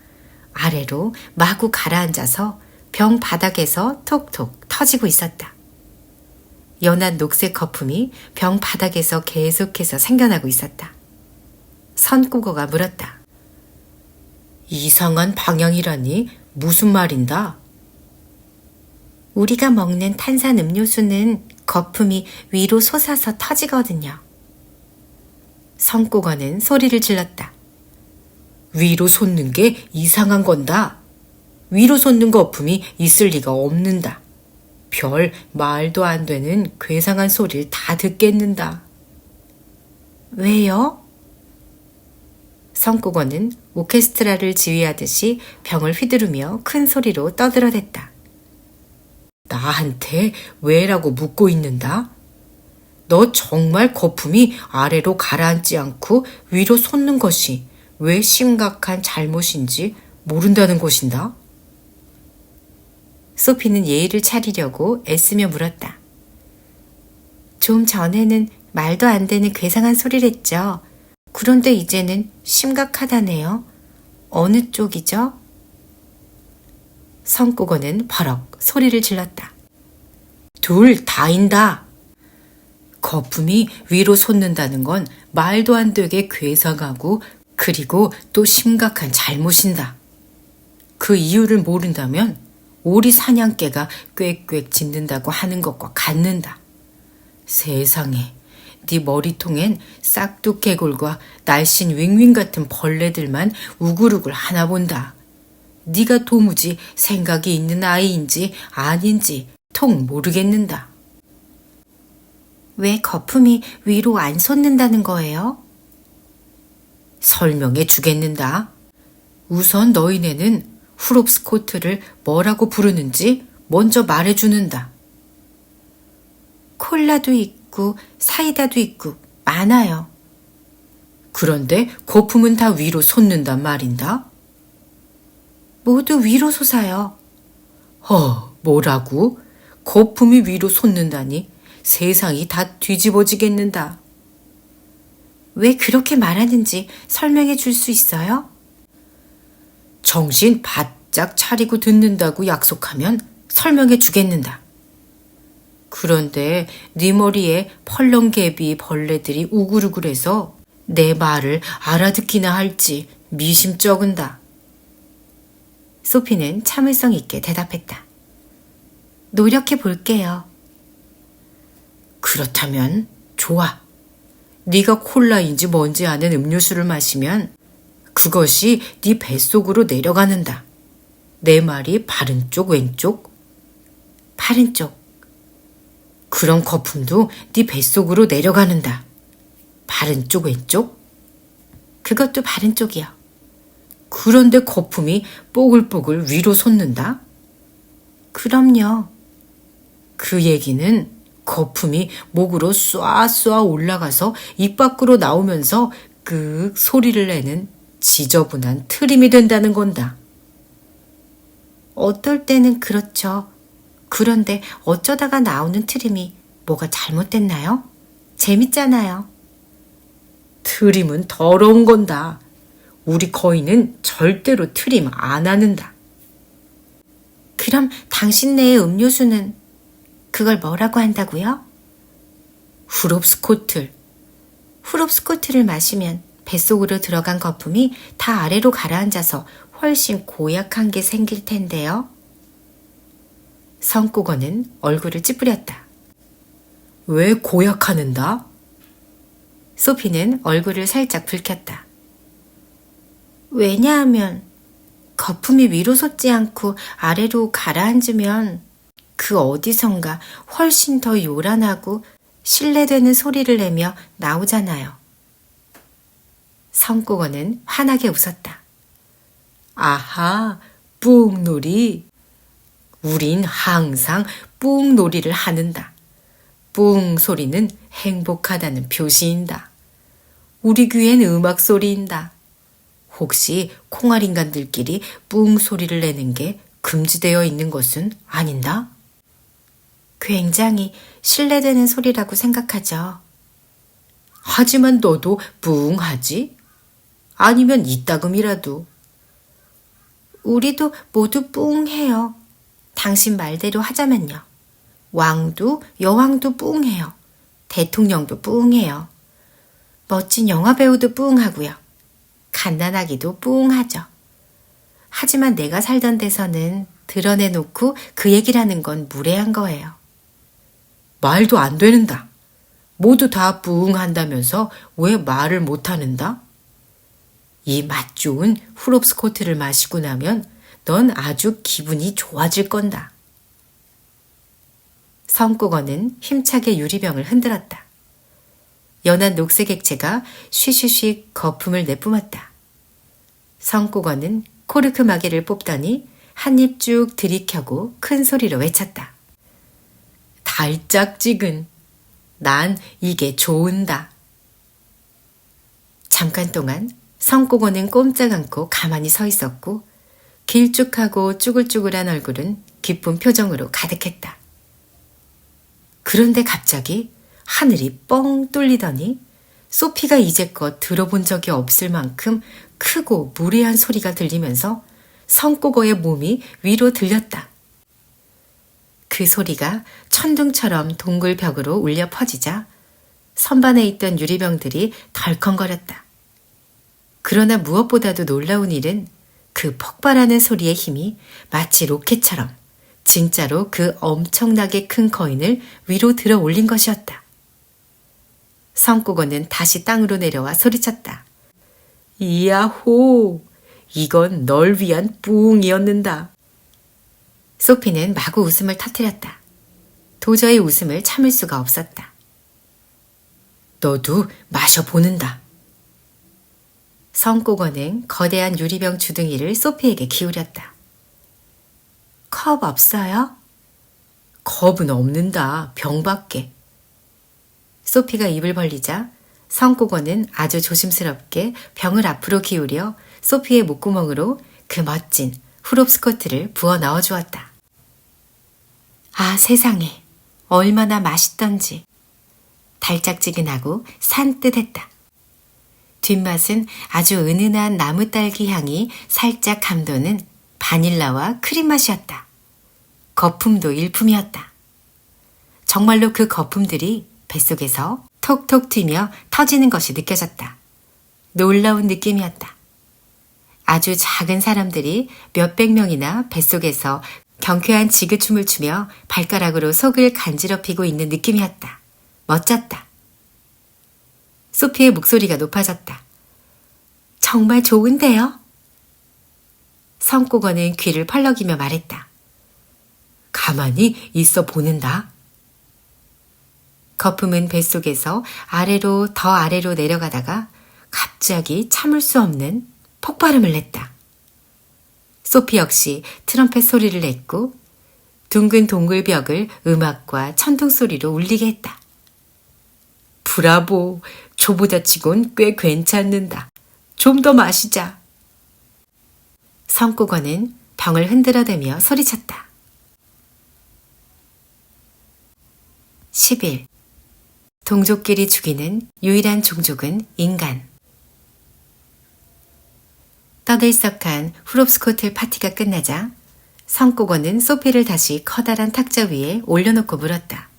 아래로 마구 가라앉아서 병 바닥에서 톡톡 터지고 있었다. 연한 녹색 거품이 병 바닥에서 계속해서 생겨나고 있었다. 선국어가 물었다. 이상한 방향이라니 무슨 말인다? 우리가 먹는 탄산 음료수는 거품이 위로 솟아서 터지거든요. 선국어는 소리를 질렀다. 위로 솟는 게 이상한 건다. 위로 솟는 거품이 있을 리가 없는다. 별 말도 안 되는 괴상한 소리를 다 듣겠는다. 왜요? 성국어는 오케스트라를 지휘하듯이 병을 휘두르며 큰 소리로 떠들어댔다. 나한테 왜라고 묻고 있는다? 너 정말 거품이 아래로 가라앉지 않고 위로 솟는 것이 왜 심각한 잘못인지 모른다는 것인다? 소피는 예의를 차리려고 애쓰며 물었다. 좀 전에는 말도 안 되는 괴상한 소리를 했죠. 그런데 이제는 심각하다네요. 어느 쪽이죠? 성국어는 버럭 소리를 질렀다. 둘 다인다. 거품이 위로 솟는다는 건 말도 안 되게 괴상하고 그리고 또 심각한 잘못인다. 그 이유를 모른다면 오리 사냥개가 꽥꽥 짖는다고 하는 것과 같는다. 세상에, 네 머리통엔 싹둑개골과 날씬 윙윙 같은 벌레들만 우글우글 하나 본다. 네가 도무지 생각이 있는 아이인지 아닌지 통 모르겠는다. 왜 거품이 위로 안 솟는다는 거예요? 설명해 주겠는다. 우선 너희네는 후롭스코트를 뭐라고 부르는지 먼저 말해주는다. 콜라도 있고 사이다도 있고 많아요. 그런데 거품은 다 위로 솟는단 말인다. 모두 위로 솟아요. 뭐라고? 거품이 위로 솟는다니 세상이 다 뒤집어지겠는다. 왜 그렇게 말하는지 설명해 줄 수 있어요? 정신 바짝 차리고 듣는다고 약속하면 설명해 주겠는다. 그런데 네 머리에 펄렁개비 벌레들이 우글우글해서 내 말을 알아듣기나 할지 미심쩍은다. 소피는 참을성 있게 대답했다. 노력해 볼게요. 그렇다면 좋아. 네가 콜라인지 뭔지 아는 음료수를 마시면 그것이 네 뱃속으로 내려가는다. 내 말이 바른 쪽 왼쪽? 바른 쪽. 그런 거품도 네 뱃속으로 내려가는다. 바른 쪽 왼쪽? 그것도 바른 쪽이요. 그런데 거품이 뽀글뽀글 위로 솟는다? 그럼요. 그 얘기는 거품이 목으로 쏴 올라가서 입 밖으로 나오면서 그 소리를 내는 지저분한 트림이 된다는 건다. 어떨 때는 그렇죠. 그런데 어쩌다가 나오는 트림이 뭐가 잘못됐나요? 재밌잖아요. 트림은 더러운 건다. 우리 거인은 절대로 트림 안 하는다. 그럼 당신네의 음료수는 그걸 뭐라고 한다고요? 후롭스코틀. 후롭스코트를 마시면 뱃속으로 들어간 거품이 다 아래로 가라앉아서 훨씬 고약한 게 생길 텐데요. 성국어는 얼굴을 찌푸렸다. 왜 고약하는다? 소피는 얼굴을 살짝 붉혔다. 왜냐하면 거품이 위로 솟지 않고 아래로 가라앉으면 그 어디선가 훨씬 더 요란하고 신뢰되는 소리를 내며 나오잖아요. 성국어는 환하게 웃었다. 아하, 뿡놀이. 우린 항상 뿡놀이를 하는다. 뿡 소리는 행복하다는 표시인다. 우리 귀엔 음악 소리인다. 혹시 콩알 인간들끼리 뿡 소리를 내는 게 금지되어 있는 것은 아닌다? 굉장히 신뢰되는 소리라고 생각하죠. 하지만 너도 뿡 하지? 아니면 이따금이라도. 우리도 모두 뿡 해요. 당신 말대로 하자면요. 왕도 여왕도 뿡 해요. 대통령도 뿡 해요. 멋진 영화배우도 뿡 하고요. 갓난아기도 뿡 하죠. 하지만 내가 살던 데서는 드러내놓고 그 얘기라는 건 무례한 거예요. 말도 안 되는다. 모두 다 뿡 한다면서 왜 말을 못 하는다? 이 맛 좋은 후롭스코트를 마시고 나면 넌 아주 기분이 좋아질 건다. 성국어는 힘차게 유리병을 흔들었다. 연한 녹색 액체가 쉬쉬쉬 거품을 내뿜었다. 성국어는 코르크 마개를 뽑더니 한 입 쭉 들이켜고 큰 소리로 외쳤다. 달짝지근. 난 이게 좋은다. 잠깐 동안 성국어는 꼼짝 않고 가만히 서 있었고 길쭉하고 쭈글쭈글한 얼굴은 기쁜 표정으로 가득했다. 그런데 갑자기 하늘이 뻥 뚫리더니 소피가 이제껏 들어본 적이 없을 만큼 크고 무례한 소리가 들리면서 성국어의 몸이 위로 들렸다. 그 소리가 천둥처럼 동굴 벽으로 울려 퍼지자 선반에 있던 유리병들이 덜컹거렸다. 그러나 무엇보다도 놀라운 일은 그 폭발하는 소리의 힘이 마치 로켓처럼 진짜로 그 엄청나게 큰 거인을 위로 들어 올린 것이었다. 성국어는 다시 땅으로 내려와 소리쳤다. 이야호! 이건 널 위한 뿌웅이었는다. 소피는 마구 웃음을 터뜨렸다. 도저히 웃음을 참을 수가 없었다. 너도 마셔보는다. 성국어는 거대한 유리병 주둥이를 소피에게 기울였다. 컵 없어요? 컵은 없는다. 병밖에. 소피가 입을 벌리자 성국어는 아주 조심스럽게 병을 앞으로 기울여 소피의 목구멍으로 그 멋진 후롭스코트를 부어 넣어 주었다. 아, 세상에. 얼마나 맛있던지. 달짝지근하고 산뜻했다. 뒷맛은 아주 은은한 나무딸기 향이 살짝 감도는 바닐라와 크림 맛이었다. 거품도 일품이었다. 정말로 그 거품들이 뱃속에서 톡톡 튀며 터지는 것이 느껴졌다. 놀라운 느낌이었다. 아주 작은 사람들이 몇백 명이나 뱃속에서 경쾌한 지그춤을 추며 발가락으로 속을 간지럽히고 있는 느낌이었다. 멋졌다. 소피의 목소리가 높아졌다. 정말 좋은데요? 성국어는 귀를 펄럭이며 말했다. 가만히 있어 보는다. 거품은 뱃속에서 아래로 더 아래로 내려가다가 갑자기 참을 수 없는 폭발음을 냈다. 소피 역시 트럼펫 소리를 냈고 둥근 동굴 벽을 음악과 천둥 소리로 울리게 했다. 브라보, 조보다 치곤 꽤 괜찮는다. 좀 더 마시자. 성국어는 병을 흔들어대며 소리쳤다. 10일. 동족끼리 죽이는 유일한 종족은 인간. 떠들썩한 후롭스코틀 파티가 끝나자 성국어는 소피를 다시 커다란 탁자 위에 올려놓고 물었다.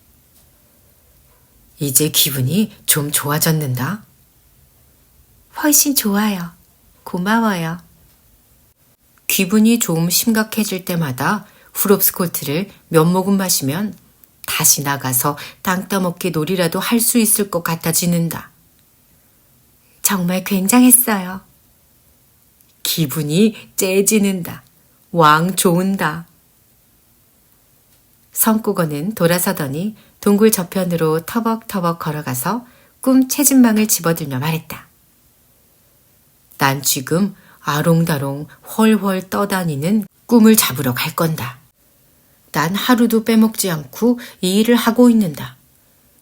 이제 기분이 좀 좋아졌는다. 훨씬 좋아요. 고마워요. 기분이 좀 심각해질 때마다 후롭스코트를 몇 모금 마시면 다시 나가서 땅 따먹기 놀이라도 할 수 있을 것 같아지는다. 정말 굉장했어요. 기분이 째지는다. 왕 좋은다. 성국어는 돌아서더니 동굴 저편으로 터벅터벅 걸어가서 꿈 채진망을 집어들며 말했다. 난 지금 아롱다롱 훨훨 떠다니는 꿈을 잡으러 갈 건다. 난 하루도 빼먹지 않고 이 일을 하고 있는다.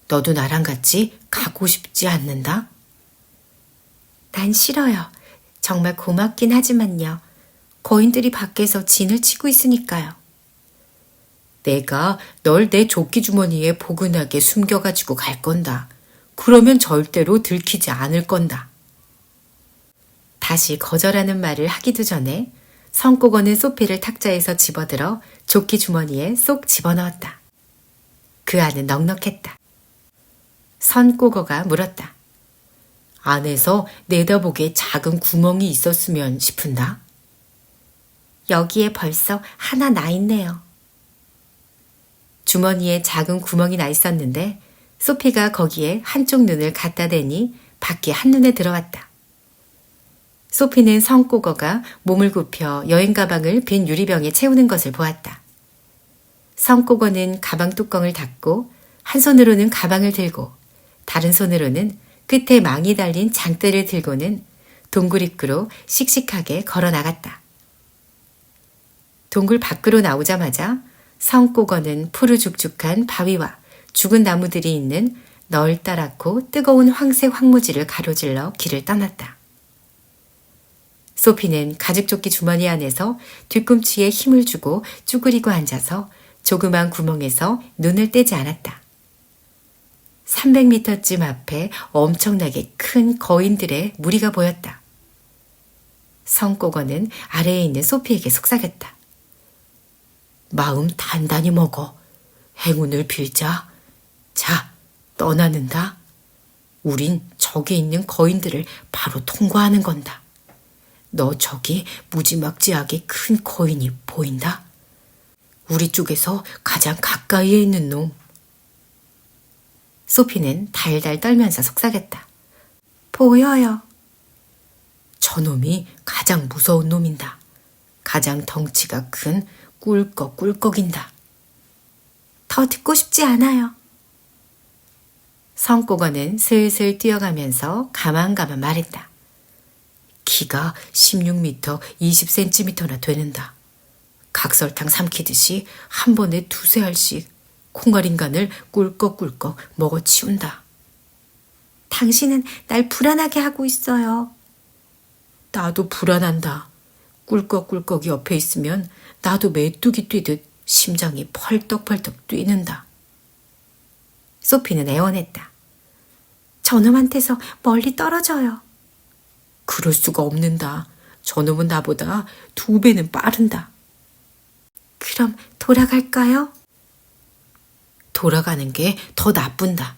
너도 나랑 같이 가고 싶지 않는다? 난 싫어요. 정말 고맙긴 하지만요. 거인들이 밖에서 진을 치고 있으니까요. 내가 널 내 조끼 주머니에 포근하게 숨겨가지고 갈 건다. 그러면 절대로 들키지 않을 건다. 다시 거절하는 말을 하기도 전에 성국어는 소피를 탁자에서 집어들어 조끼 주머니에 쏙 집어넣었다. 그 안은 넉넉했다. 성국어가 물었다. 안에서 내다보게 작은 구멍이 있었으면 싶은다. 여기에 벌써 하나 나 있네요. 주머니에 작은 구멍이 나 있었는데 소피가 거기에 한쪽 눈을 갖다 대니 밖이 한눈에 들어왔다. 소피는 성국어가 몸을 굽혀 여행 가방을 빈 유리병에 채우는 것을 보았다. 성국어는 가방 뚜껑을 닫고 한 손으로는 가방을 들고 다른 손으로는 끝에 망이 달린 장대를 들고는 동굴 입구로 씩씩하게 걸어 나갔다. 동굴 밖으로 나오자마자 성국어는 푸르죽죽한 바위와 죽은 나무들이 있는 널따랗고 뜨거운 황색 황무지를 가로질러 길을 떠났다. 소피는 가죽조끼 주머니 안에서 뒤꿈치에 힘을 주고 쭈그리고 앉아서 조그만 구멍에서 눈을 떼지 않았다. 300m쯤 앞에 엄청나게 큰 거인들의 무리가 보였다. 성국어는 아래에 있는 소피에게 속삭였다. 마음 단단히 먹어. 행운을 빌자. 자, 떠나는다. 우린 저기 있는 거인들을 바로 통과하는 건다. 너 저기 무지막지하게 큰 거인이 보인다? 우리 쪽에서 가장 가까이에 있는 놈. 소피는 달달 떨면서 속삭였다. 보여요. 저놈이 가장 무서운 놈인다. 가장 덩치가 큰 꿀꺽꿀꺽인다. 더 듣고 싶지 않아요. 성꼬거는 슬슬 뛰어가면서 가만가만 말했다. 키가 16m, 20cm나 되는다. 각설탕 삼키듯이 한 번에 두세 알씩 콩알인간을 꿀꺽꿀꺽 먹어치운다. 당신은 날 불안하게 하고 있어요. 나도 불안한다. 꿀꺽꿀꺽이 옆에 있으면 나도 메뚜기 뛰듯 심장이 펄떡펄떡 뛰는다. 소피는 애원했다. 저놈한테서 멀리 떨어져요. 그럴 수가 없는다. 저놈은 나보다 2배는 빠른다. 그럼 돌아갈까요? 돌아가는 게 더 나쁜다.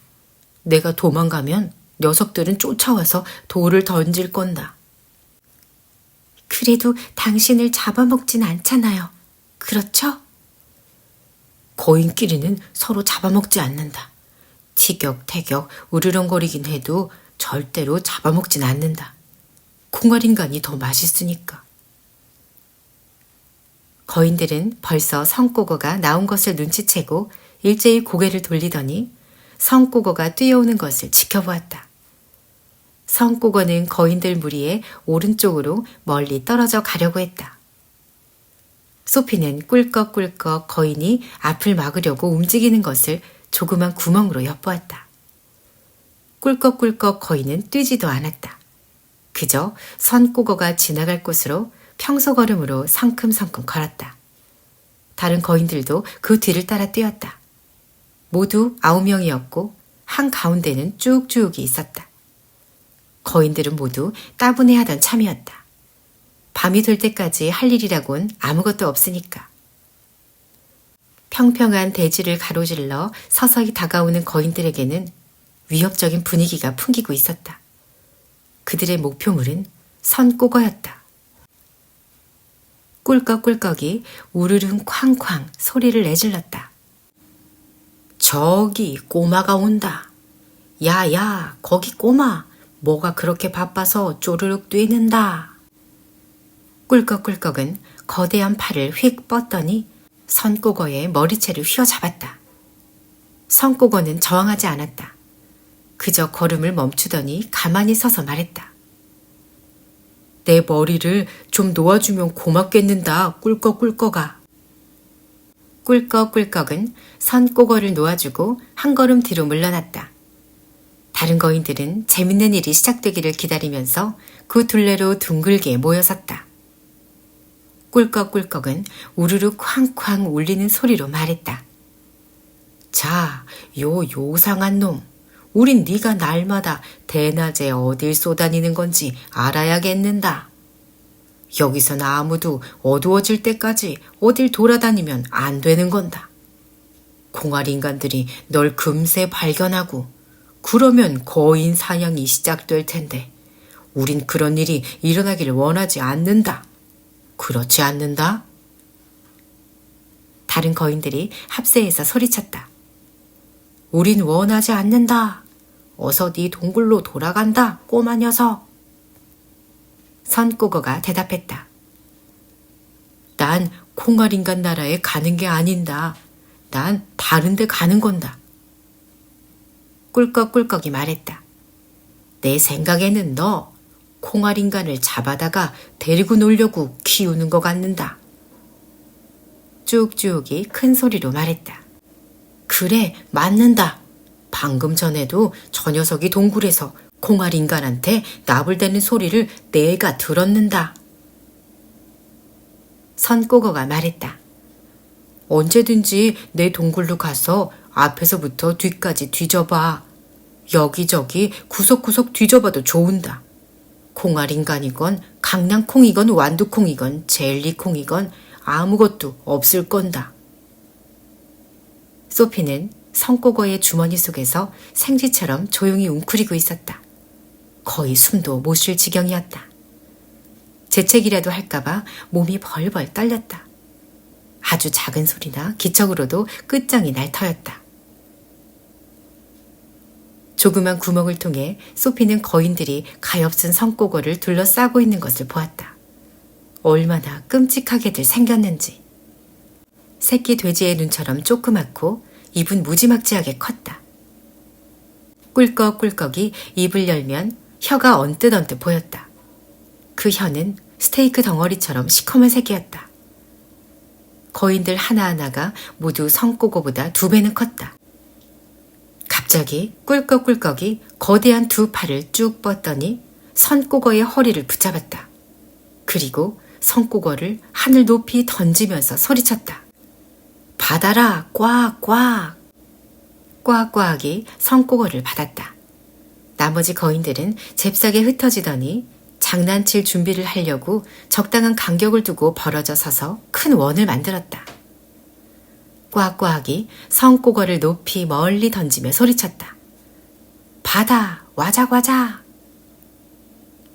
내가 도망가면 녀석들은 쫓아와서 돌을 던질 건다. 그래도 당신을 잡아먹진 않잖아요. 그렇죠? 거인끼리는 서로 잡아먹지 않는다. 티격태격 우르렁거리긴 해도 절대로 잡아먹진 않는다. 콩알인간이 더 맛있으니까. 거인들은 벌써 성꼬거가 나온 것을 눈치채고 일제히 고개를 돌리더니 성꼬거가 뛰어오는 것을 지켜보았다. 성꼬거는 거인들 무리의 오른쪽으로 멀리 떨어져 가려고 했다. 소피는 꿀꺽꿀꺽 거인이 앞을 막으려고 움직이는 것을 조그만 구멍으로 엿보았다. 꿀꺽꿀꺽 거인은 뛰지도 않았다. 그저 선꼬거가 지나갈 곳으로 평소 걸음으로 성큼성큼 걸었다. 다른 거인들도 그 뒤를 따라 뛰었다. 모두 9명이었고 한가운데는 쭉쭉이 있었다. 거인들은 모두 따분해하던 참이었다. 밤이 될 때까지 할 일이라곤 아무것도 없으니까. 평평한 대지를 가로질러 서서히 다가오는 거인들에게는 위협적인 분위기가 풍기고 있었다. 그들의 목표물은 선꼬거였다. 꿀꺽꿀꺽이 우르릉 쾅쾅 소리를 내질렀다. 저기 꼬마가 온다. 야야, 거기 꼬마. 뭐가 그렇게 바빠서 쪼르륵 뛰는다. 꿀꺽꿀꺽은 거대한 팔을 휙 뻗더니 선꼬거의 머리채를 휘어잡았다. 선꼬거는 저항하지 않았다. 그저 걸음을 멈추더니 가만히 서서 말했다. 내 머리를 좀 놓아주면 고맙겠는다, 꿀꺽꿀꺽아. 꿀꺽꿀꺽은 선꼬거를 놓아주고 한 걸음 뒤로 물러났다. 다른 거인들은 재밌는 일이 시작되기를 기다리면서 그 둘레로 둥글게 모여섰다. 꿀꺽꿀꺽은 우르르 쾅쾅 울리는 소리로 말했다. 자, 요상한 놈. 우린 네가 날마다 대낮에 어딜 쏘다니는 건지 알아야겠는다. 여기선 아무도 어두워질 때까지 어딜 돌아다니면 안 되는 건다. 공알 인간들이 널 금세 발견하고 그러면 거인 사냥이 시작될 텐데 우린 그런 일이 일어나기를 원하지 않는다. 그렇지 않는다? 다른 거인들이 합세해서 소리쳤다. 우린 원하지 않는다. 어서 네 동굴로 돌아간다, 꼬마 녀석. 선꼬거가 대답했다. 난 콩알인간 나라에 가는 게 아닌다. 난 다른 데 가는 건다. 꿀꺽꿀꺽이 말했다. 내 생각에는 너 콩알인간을 잡아다가 데리고 놀려고 키우는 것 같는다. 쭉쭉이 큰 소리로 말했다. 그래, 맞는다. 방금 전에도 저 녀석이 동굴에서 콩알인간한테 나불대는 소리를 내가 들었는다. 선꼬거가 말했다. 언제든지 내 동굴로 가서 앞에서부터 뒤까지 뒤져봐. 여기저기 구석구석 뒤져봐도 좋은다. 콩알인간이건 강낭콩이건 완두콩이건 젤리콩이건 아무것도 없을 건다. 소피는 선꼬거의 주머니 속에서 생쥐처럼 조용히 웅크리고 있었다. 거의 숨도 못 쉴 지경이었다. 재채기라도 할까봐 몸이 벌벌 떨렸다. 아주 작은 소리나 기척으로도 끝장이 날 터였다. 조그만 구멍을 통해 소피는 거인들이 가엾은 성꼬거를 둘러싸고 있는 것을 보았다. 얼마나 끔찍하게들 생겼는지. 새끼 돼지의 눈처럼 조그맣고 입은 무지막지하게 컸다. 꿀꺽꿀꺽이 입을 열면 혀가 언뜻언뜻 보였다. 그 혀는 스테이크 덩어리처럼 시커먼 색이었다. 거인들 하나하나가 모두 성꼬거보다 2배는 컸다. 갑자기 꿀꺽꿀꺽이 거대한 2 팔을 쭉 뻗더니 선꼬거의 허리를 붙잡았다. 그리고 성꼬거를 하늘 높이 던지면서 소리쳤다. 받아라, 꽉꽉. 꽉꽉이 성꼬거를 받았다. 나머지 거인들은 잽싸게 흩어지더니 장난칠 준비를 하려고 적당한 간격을 두고 벌어져 서서 큰 원을 만들었다. 꽉꽉이 성꼬거를 높이 멀리 던지며 소리쳤다. 바다, 와작와작.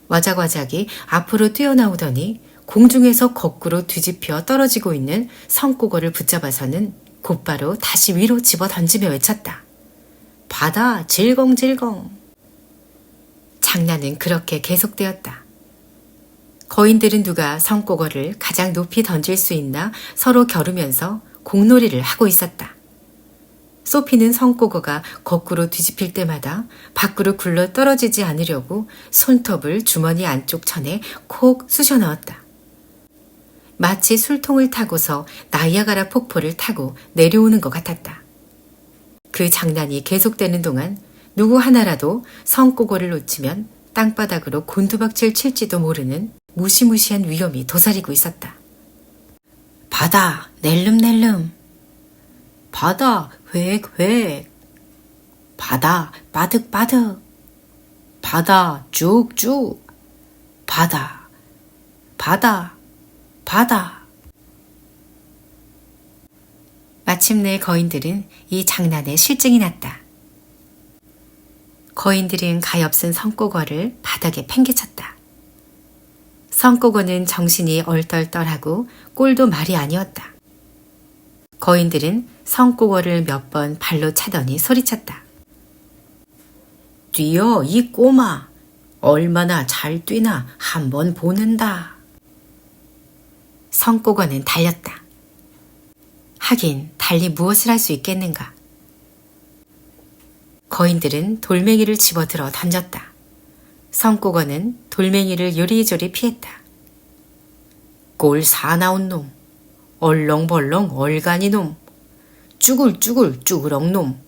와작와작이 앞으로 뛰어나오더니 공중에서 거꾸로 뒤집혀 떨어지고 있는 성꼬거를 붙잡아서는 곧바로 다시 위로 집어 던지며 외쳤다. 바다, 질겅질겅. 장난은 그렇게 계속되었다. 거인들은 누가 성꼬거를 가장 높이 던질 수 있나 서로 겨루면서 공놀이를 하고 있었다. 소피는 성꼬거가 거꾸로 뒤집힐 때마다 밖으로 굴러 떨어지지 않으려고 손톱을 주머니 안쪽 천에 콕 쑤셔 넣었다. 마치 술통을 타고서 나이아가라 폭포를 타고 내려오는 것 같았다. 그 장난이 계속되는 동안 누구 하나라도 성꼬거를 놓치면 땅바닥으로 곤두박질 칠지도 모르는 무시무시한 위험이 도사리고 있었다. 바다, 낼름낼름. 바다, 획획. 바다, 바득바득. 바다, 쭉쭉. 바다, 바다, 바다. 마침내 거인들은 이 장난에 실증이 났다. 거인들은 가엾은 성꼬거를 바닥에 팽개쳤다. 성꼬거는 정신이 얼떨떨하고 꼴도 말이 아니었다. 거인들은 성꼬거를 몇 번 발로 차더니 소리쳤다. 뛰어 이 꼬마. 얼마나 잘 뛰나 한번 보는다. 성꼬거는 달렸다. 하긴 달리 무엇을 할 수 있겠는가. 거인들은 돌멩이를 집어들어 던졌다. 성꼬거는 돌멩이를 요리조리 피했다. 꼴 사나운 놈, 얼렁벌렁 얼간이 놈, 쭈글쭈글 쭈그렁 놈,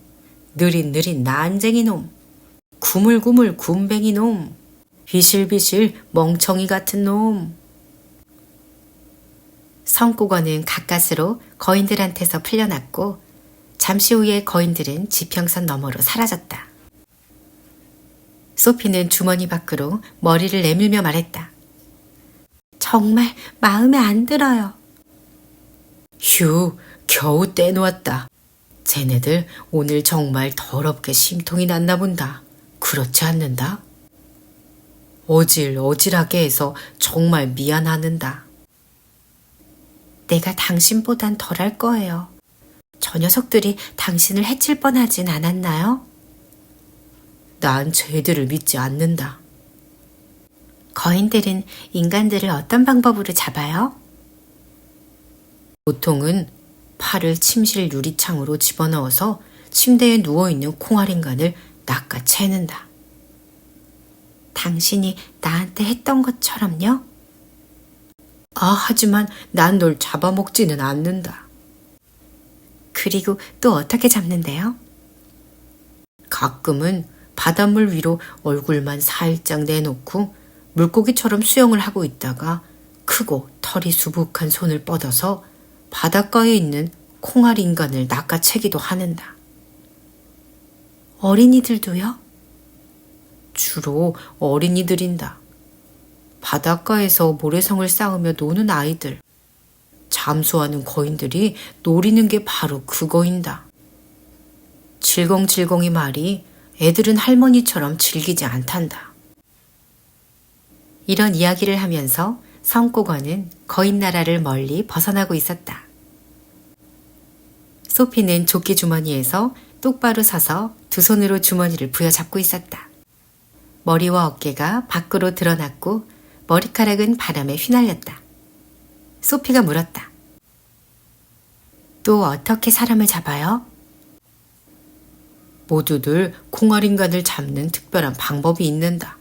느릿느릿 난쟁이 놈, 구물구물 굼벵이 놈, 비실비실 멍청이 같은 놈. 성꼬거는 가까스로 거인들한테서 풀려났고 잠시 후에 거인들은 지평선 너머로 사라졌다. 소피는 주머니 밖으로 머리를 내밀며 말했다. 정말 마음에 안 들어요. 휴, 겨우 떼놓았다. 쟤네들 오늘 정말 더럽게 심통이 났나 본다. 그렇지 않는다? 어질어질하게 해서 정말 미안하는다. 내가 당신보단 덜할 거예요. 저 녀석들이 당신을 해칠 뻔하진 않았나요? 난 쟤들을 믿지 않는다. 거인들은 인간들을 어떤 방법으로 잡아요? 보통은 팔을 침실 유리창으로 집어넣어서 침대에 누워있는 콩알인간을 낚아채는다. 당신이 나한테 했던 것처럼요? 하지만 난 널 잡아먹지는 않는다. 그리고 또 어떻게 잡는데요? 가끔은 바닷물 위로 얼굴만 살짝 내놓고 물고기처럼 수영을 하고 있다가 크고 털이 수북한 손을 뻗어서 바닷가에 있는 콩알 인간을 낚아채기도 하는다. 어린이들도요? 주로 어린이들인다. 바닷가에서 모래성을 쌓으며 노는 아이들, 잠수하는 거인들이 노리는 게 바로 그거인다. 질겅질겅이 말이 애들은 할머니처럼 즐기지 않단다. 이런 이야기를 하면서 성꼬거는 거인 나라를 멀리 벗어나고 있었다. 소피는 조끼 주머니에서 똑바로 서서 두 손으로 주머니를 부여잡고 있었다. 머리와 어깨가 밖으로 드러났고 머리카락은 바람에 휘날렸다. 소피가 물었다. 또 어떻게 사람을 잡아요? 모두들 콩알인간을 잡는 특별한 방법이 있는다.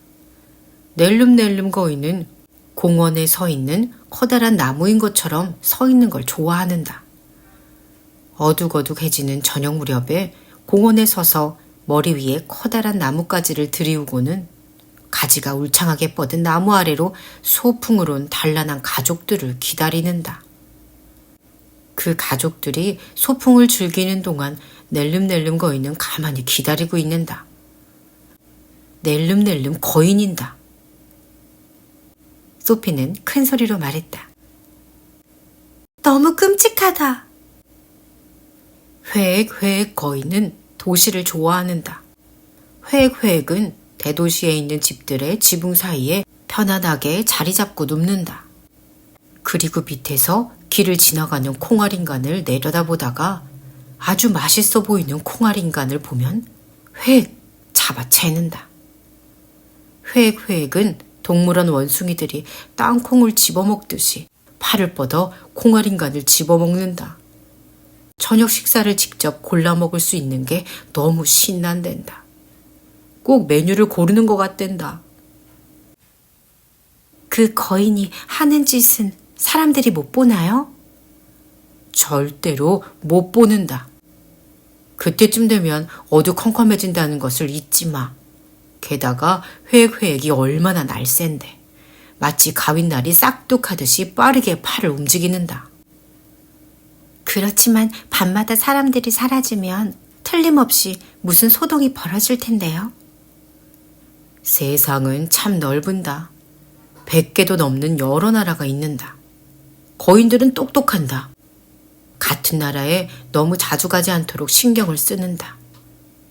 낼름낼름 거인은 공원에 서 있는 커다란 나무인 것처럼 서 있는 걸 좋아하는다. 어둑어둑해지는 저녁 무렵에 공원에 서서 머리 위에 커다란 나뭇가지를 들이우고는 가지가 울창하게 뻗은 나무 아래로 소풍을 온 단란한 가족들을 기다리는다. 그 가족들이 소풍을 즐기는 동안 낼름낼름 거인은 가만히 기다리고 있는다. 낼름낼름 거인인다. 소피는 큰 소리로 말했다. 너무 끔찍하다. 회액회액 거인은 도시를 좋아하는다. 회액회액은 대도시에 있는 집들의 지붕 사이에 편안하게 자리 잡고 눕는다. 그리고 밑에서 길을 지나가는 콩알인간을 내려다보다가 아주 맛있어 보이는 콩알인간을 보면 획 잡아채는다. 회액회액은 동물원 원숭이들이 땅콩을 집어먹듯이 팔을 뻗어 콩알인간을 집어먹는다. 저녁 식사를 직접 골라 먹을 수 있는 게 너무 신난댄다. 꼭 메뉴를 고르는 것 같댄다. 그 거인이 하는 짓은 사람들이 못 보나요? 절대로 못 보는다. 그때쯤 되면 어두컴컴해진다는 것을 잊지 마. 게다가 회액회액이 얼마나 날쌘데. 마치 가윗날이 싹둑하듯이 빠르게 팔을 움직이는다. 그렇지만 밤마다 사람들이 사라지면 틀림없이 무슨 소동이 벌어질 텐데요. 세상은 참 넓은다. 100개도 넘는 여러 나라가 있는다. 거인들은 똑똑한다. 같은 나라에 너무 자주 가지 않도록 신경을 쓰는다.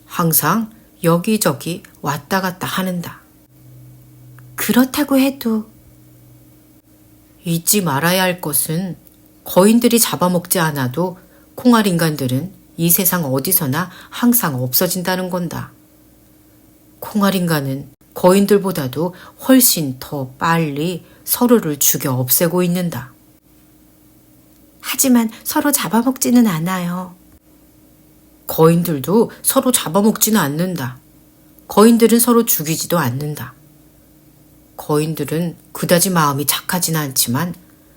항상 여기저기 왔다 갔다 하는다. 그렇다고 해도 잊지 말아야 할 것은 거인들이 잡아먹지 않아도 콩알인간들은 이 세상 어디서나 항상 없어진다는 건다. 콩알인간은 거인들보다도 훨씬 더 빨리 서로를 죽여 없애고 있는다. 하지만 서로 잡아먹지는 않아요. 거인들도 서로 잡아먹지는 않는다. 거인들은 서로 죽이지도 않는다. 거인들은 그다지 마음이 착하지는 않지만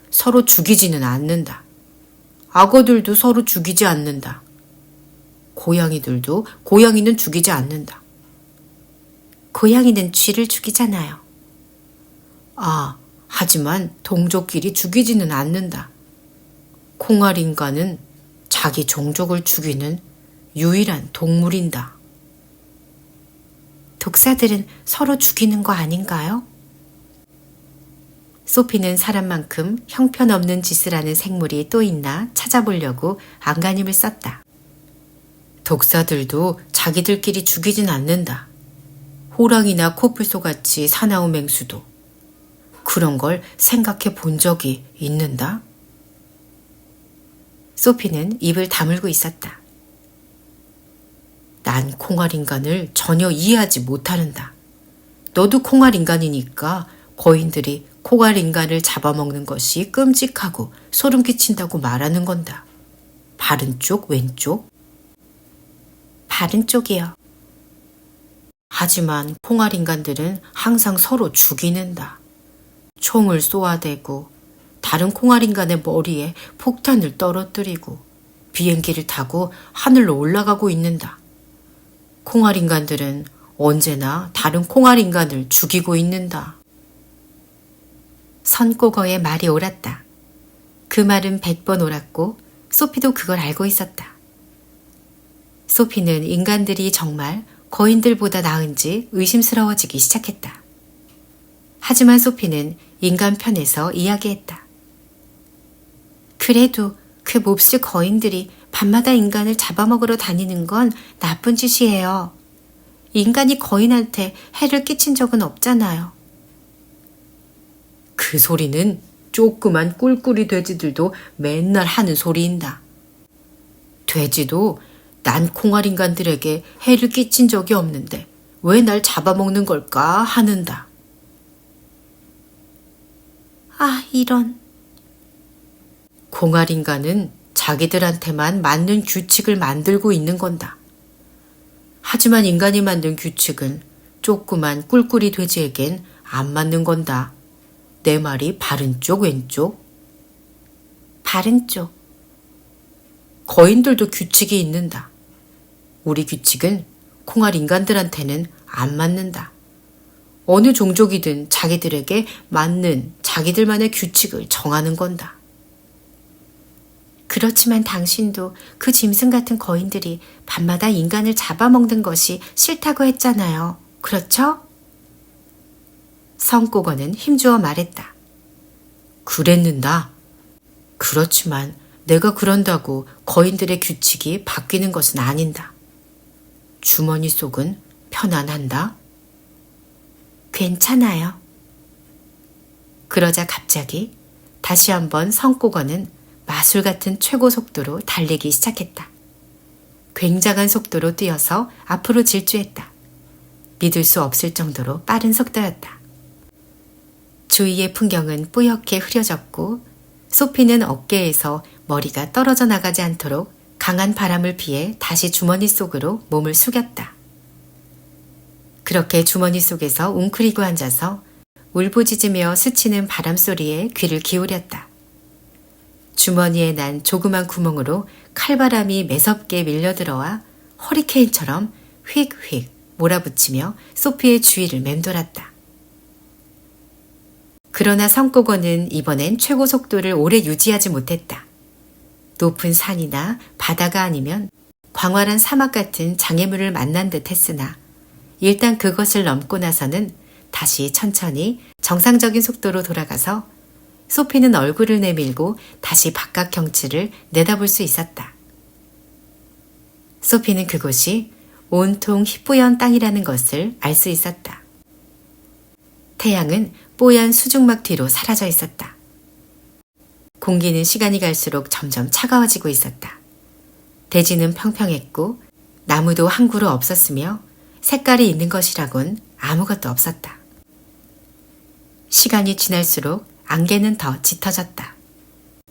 서로 죽이지는 않는다. 악어들도 서로 죽이지 않는다. 고양이들도 고양이는 죽이지 않는다. 고양이는 쥐를 죽이잖아요. 하지만 동족끼리 죽이지는 않는다. 콩알인간은 자기 종족을 죽이는 유일한 동물인다. 독사들은 서로 죽이는 거 아닌가요? 소피는 사람만큼 형편없는 짓을 하는 생물이 또 있나 찾아보려고 안간힘을 썼다. 독사들도 자기들끼리 죽이진 않는다. 호랑이나 코뿔소같이 사나운 맹수도. 그런 걸 생각해 본 적이 있는다? 소피는 입을 다물고 있었다. 난 콩알인간을 전혀 이해하지 못하는다. 너도 콩알인간이니까 거인들이 콩알인간을 잡아먹는 것이 끔찍하고 소름 끼친다고 말하는 건다. 바른 쪽, 왼쪽? 바른 쪽이요. 하지만 콩알인간들은 항상 서로 죽이는다. 총을 쏘아대고 다른 콩알인간의 머리에 폭탄을 떨어뜨리고 비행기를 타고 하늘로 올라가고 있는다. 콩알인간들은 언제나 다른 콩알인간을 죽이고 있는다. 선꼬거의 말이 옳았다. 그 말은 100번 옳았고 소피도 그걸 알고 있었다. 소피는 인간들이 정말 거인들보다 나은지 의심스러워지기 시작했다. 하지만 소피는 인간 편에서 이야기했다. 그래도 그 몹쓸 거인들이 밤마다 인간을 잡아먹으러 다니는 건 나쁜 짓이에요. 인간이 거인한테 해를 끼친 적은 없잖아요. 그 소리는 조그만 꿀꿀이 돼지들도 맨날 하는 소리인다. 돼지도 난 콩알인간들에게 해를 끼친 적이 없는데 왜 날 잡아먹는 걸까 하는다. 아, 이런. 콩알인간은 자기들한테만 맞는 규칙을 만들고 있는 건다. 하지만 인간이 만든 규칙은 조그만 꿀꿀이 돼지에겐 안 맞는 건다. 내 말이 바른 쪽 왼쪽? 바른 쪽. 거인들도 규칙이 있는다. 우리 규칙은 콩알 인간들한테는 안 맞는다. 어느 종족이든 자기들에게 맞는 자기들만의 규칙을 정하는 건다. 그렇지만 당신도 그 짐승 같은 거인들이 밤마다 인간을 잡아먹는 것이 싫다고 했잖아요. 그렇죠? 성꼬거는 힘주어 말했다. 그랬는다. 그렇지만 내가 그런다고 거인들의 규칙이 바뀌는 것은 아닌다. 주머니 속은 편안한다. 괜찮아요. 그러자 갑자기 다시 한번 성꼬거는 마술 같은 최고 속도로 달리기 시작했다. 굉장한 속도로 뛰어서 앞으로 질주했다. 믿을 수 없을 정도로 빠른 속도였다. 주위의 풍경은 뿌옇게 흐려졌고 소피는 어깨에서 머리가 떨어져 나가지 않도록 강한 바람을 피해 다시 주머니 속으로 몸을 숙였다. 그렇게 주머니 속에서 웅크리고 앉아서 울부짖으며 스치는 바람 소리에 귀를 기울였다. 주머니에 난 조그만 구멍으로 칼바람이 매섭게 밀려들어와 허리케인처럼 휙휙 몰아붙이며 소피의 주위를 맴돌았다. 그러나 성꼬거는 이번엔 최고 속도를 오래 유지하지 못했다. 높은 산이나 바다가 아니면 광활한 사막 같은 장애물을 만난 듯 했으나 일단 그것을 넘고 나서는 다시 천천히 정상적인 속도로 돌아가서 소피는 얼굴을 내밀고 다시 바깥 경치를 내다볼 수 있었다. 소피는 그곳이 온통 희뿌연 땅이라는 것을 알 수 있었다. 태양은 뽀얀 수중막 뒤로 사라져 있었다. 공기는 시간이 갈수록 점점 차가워지고 있었다. 대지는 평평했고 나무도 한 그루 없었으며 색깔이 있는 것이라곤 아무것도 없었다. 시간이 지날수록 안개는 더 짙어졌다.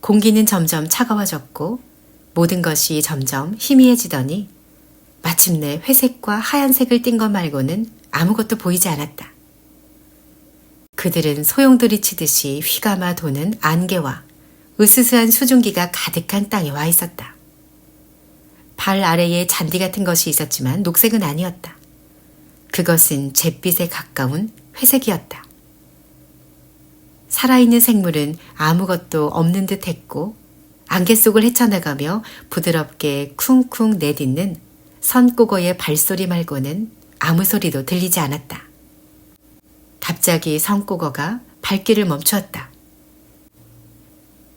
공기는 점점 차가워졌고 모든 것이 점점 희미해지더니 마침내 회색과 하얀색을 띤 것 말고는 아무것도 보이지 않았다. 그들은 소용돌이 치듯이 휘감아 도는 안개와 으스스한 수증기가 가득한 땅에 와 있었다. 발 아래에 잔디 같은 것이 있었지만 녹색은 아니었다. 그것은 잿빛에 가까운 회색이었다. 살아있는 생물은 아무것도 없는 듯 했고 안개 속을 헤쳐나가며 부드럽게 쿵쿵 내딛는 선꼬거의 발소리 말고는 아무 소리도 들리지 않았다. 갑자기 선꼬거가 발길을 멈추었다.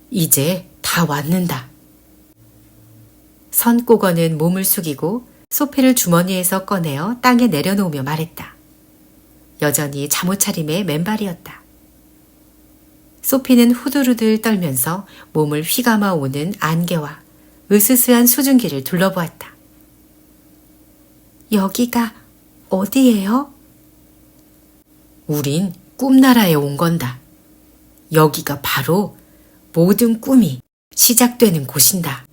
이제 다 왔는다. 선꼬거는 몸을 숙이고 소피를 주머니에서 꺼내어 땅에 내려놓으며 말했다. 여전히 잠옷차림의 맨발이었다. 소피는 후들후들 떨면서 몸을 휘감아 오는 안개와 으스스한 수증기를 둘러보았다. 여기가 어디예요? 우린 꿈나라에 온 건다. 여기가 바로 모든 꿈이 시작되는 곳인다.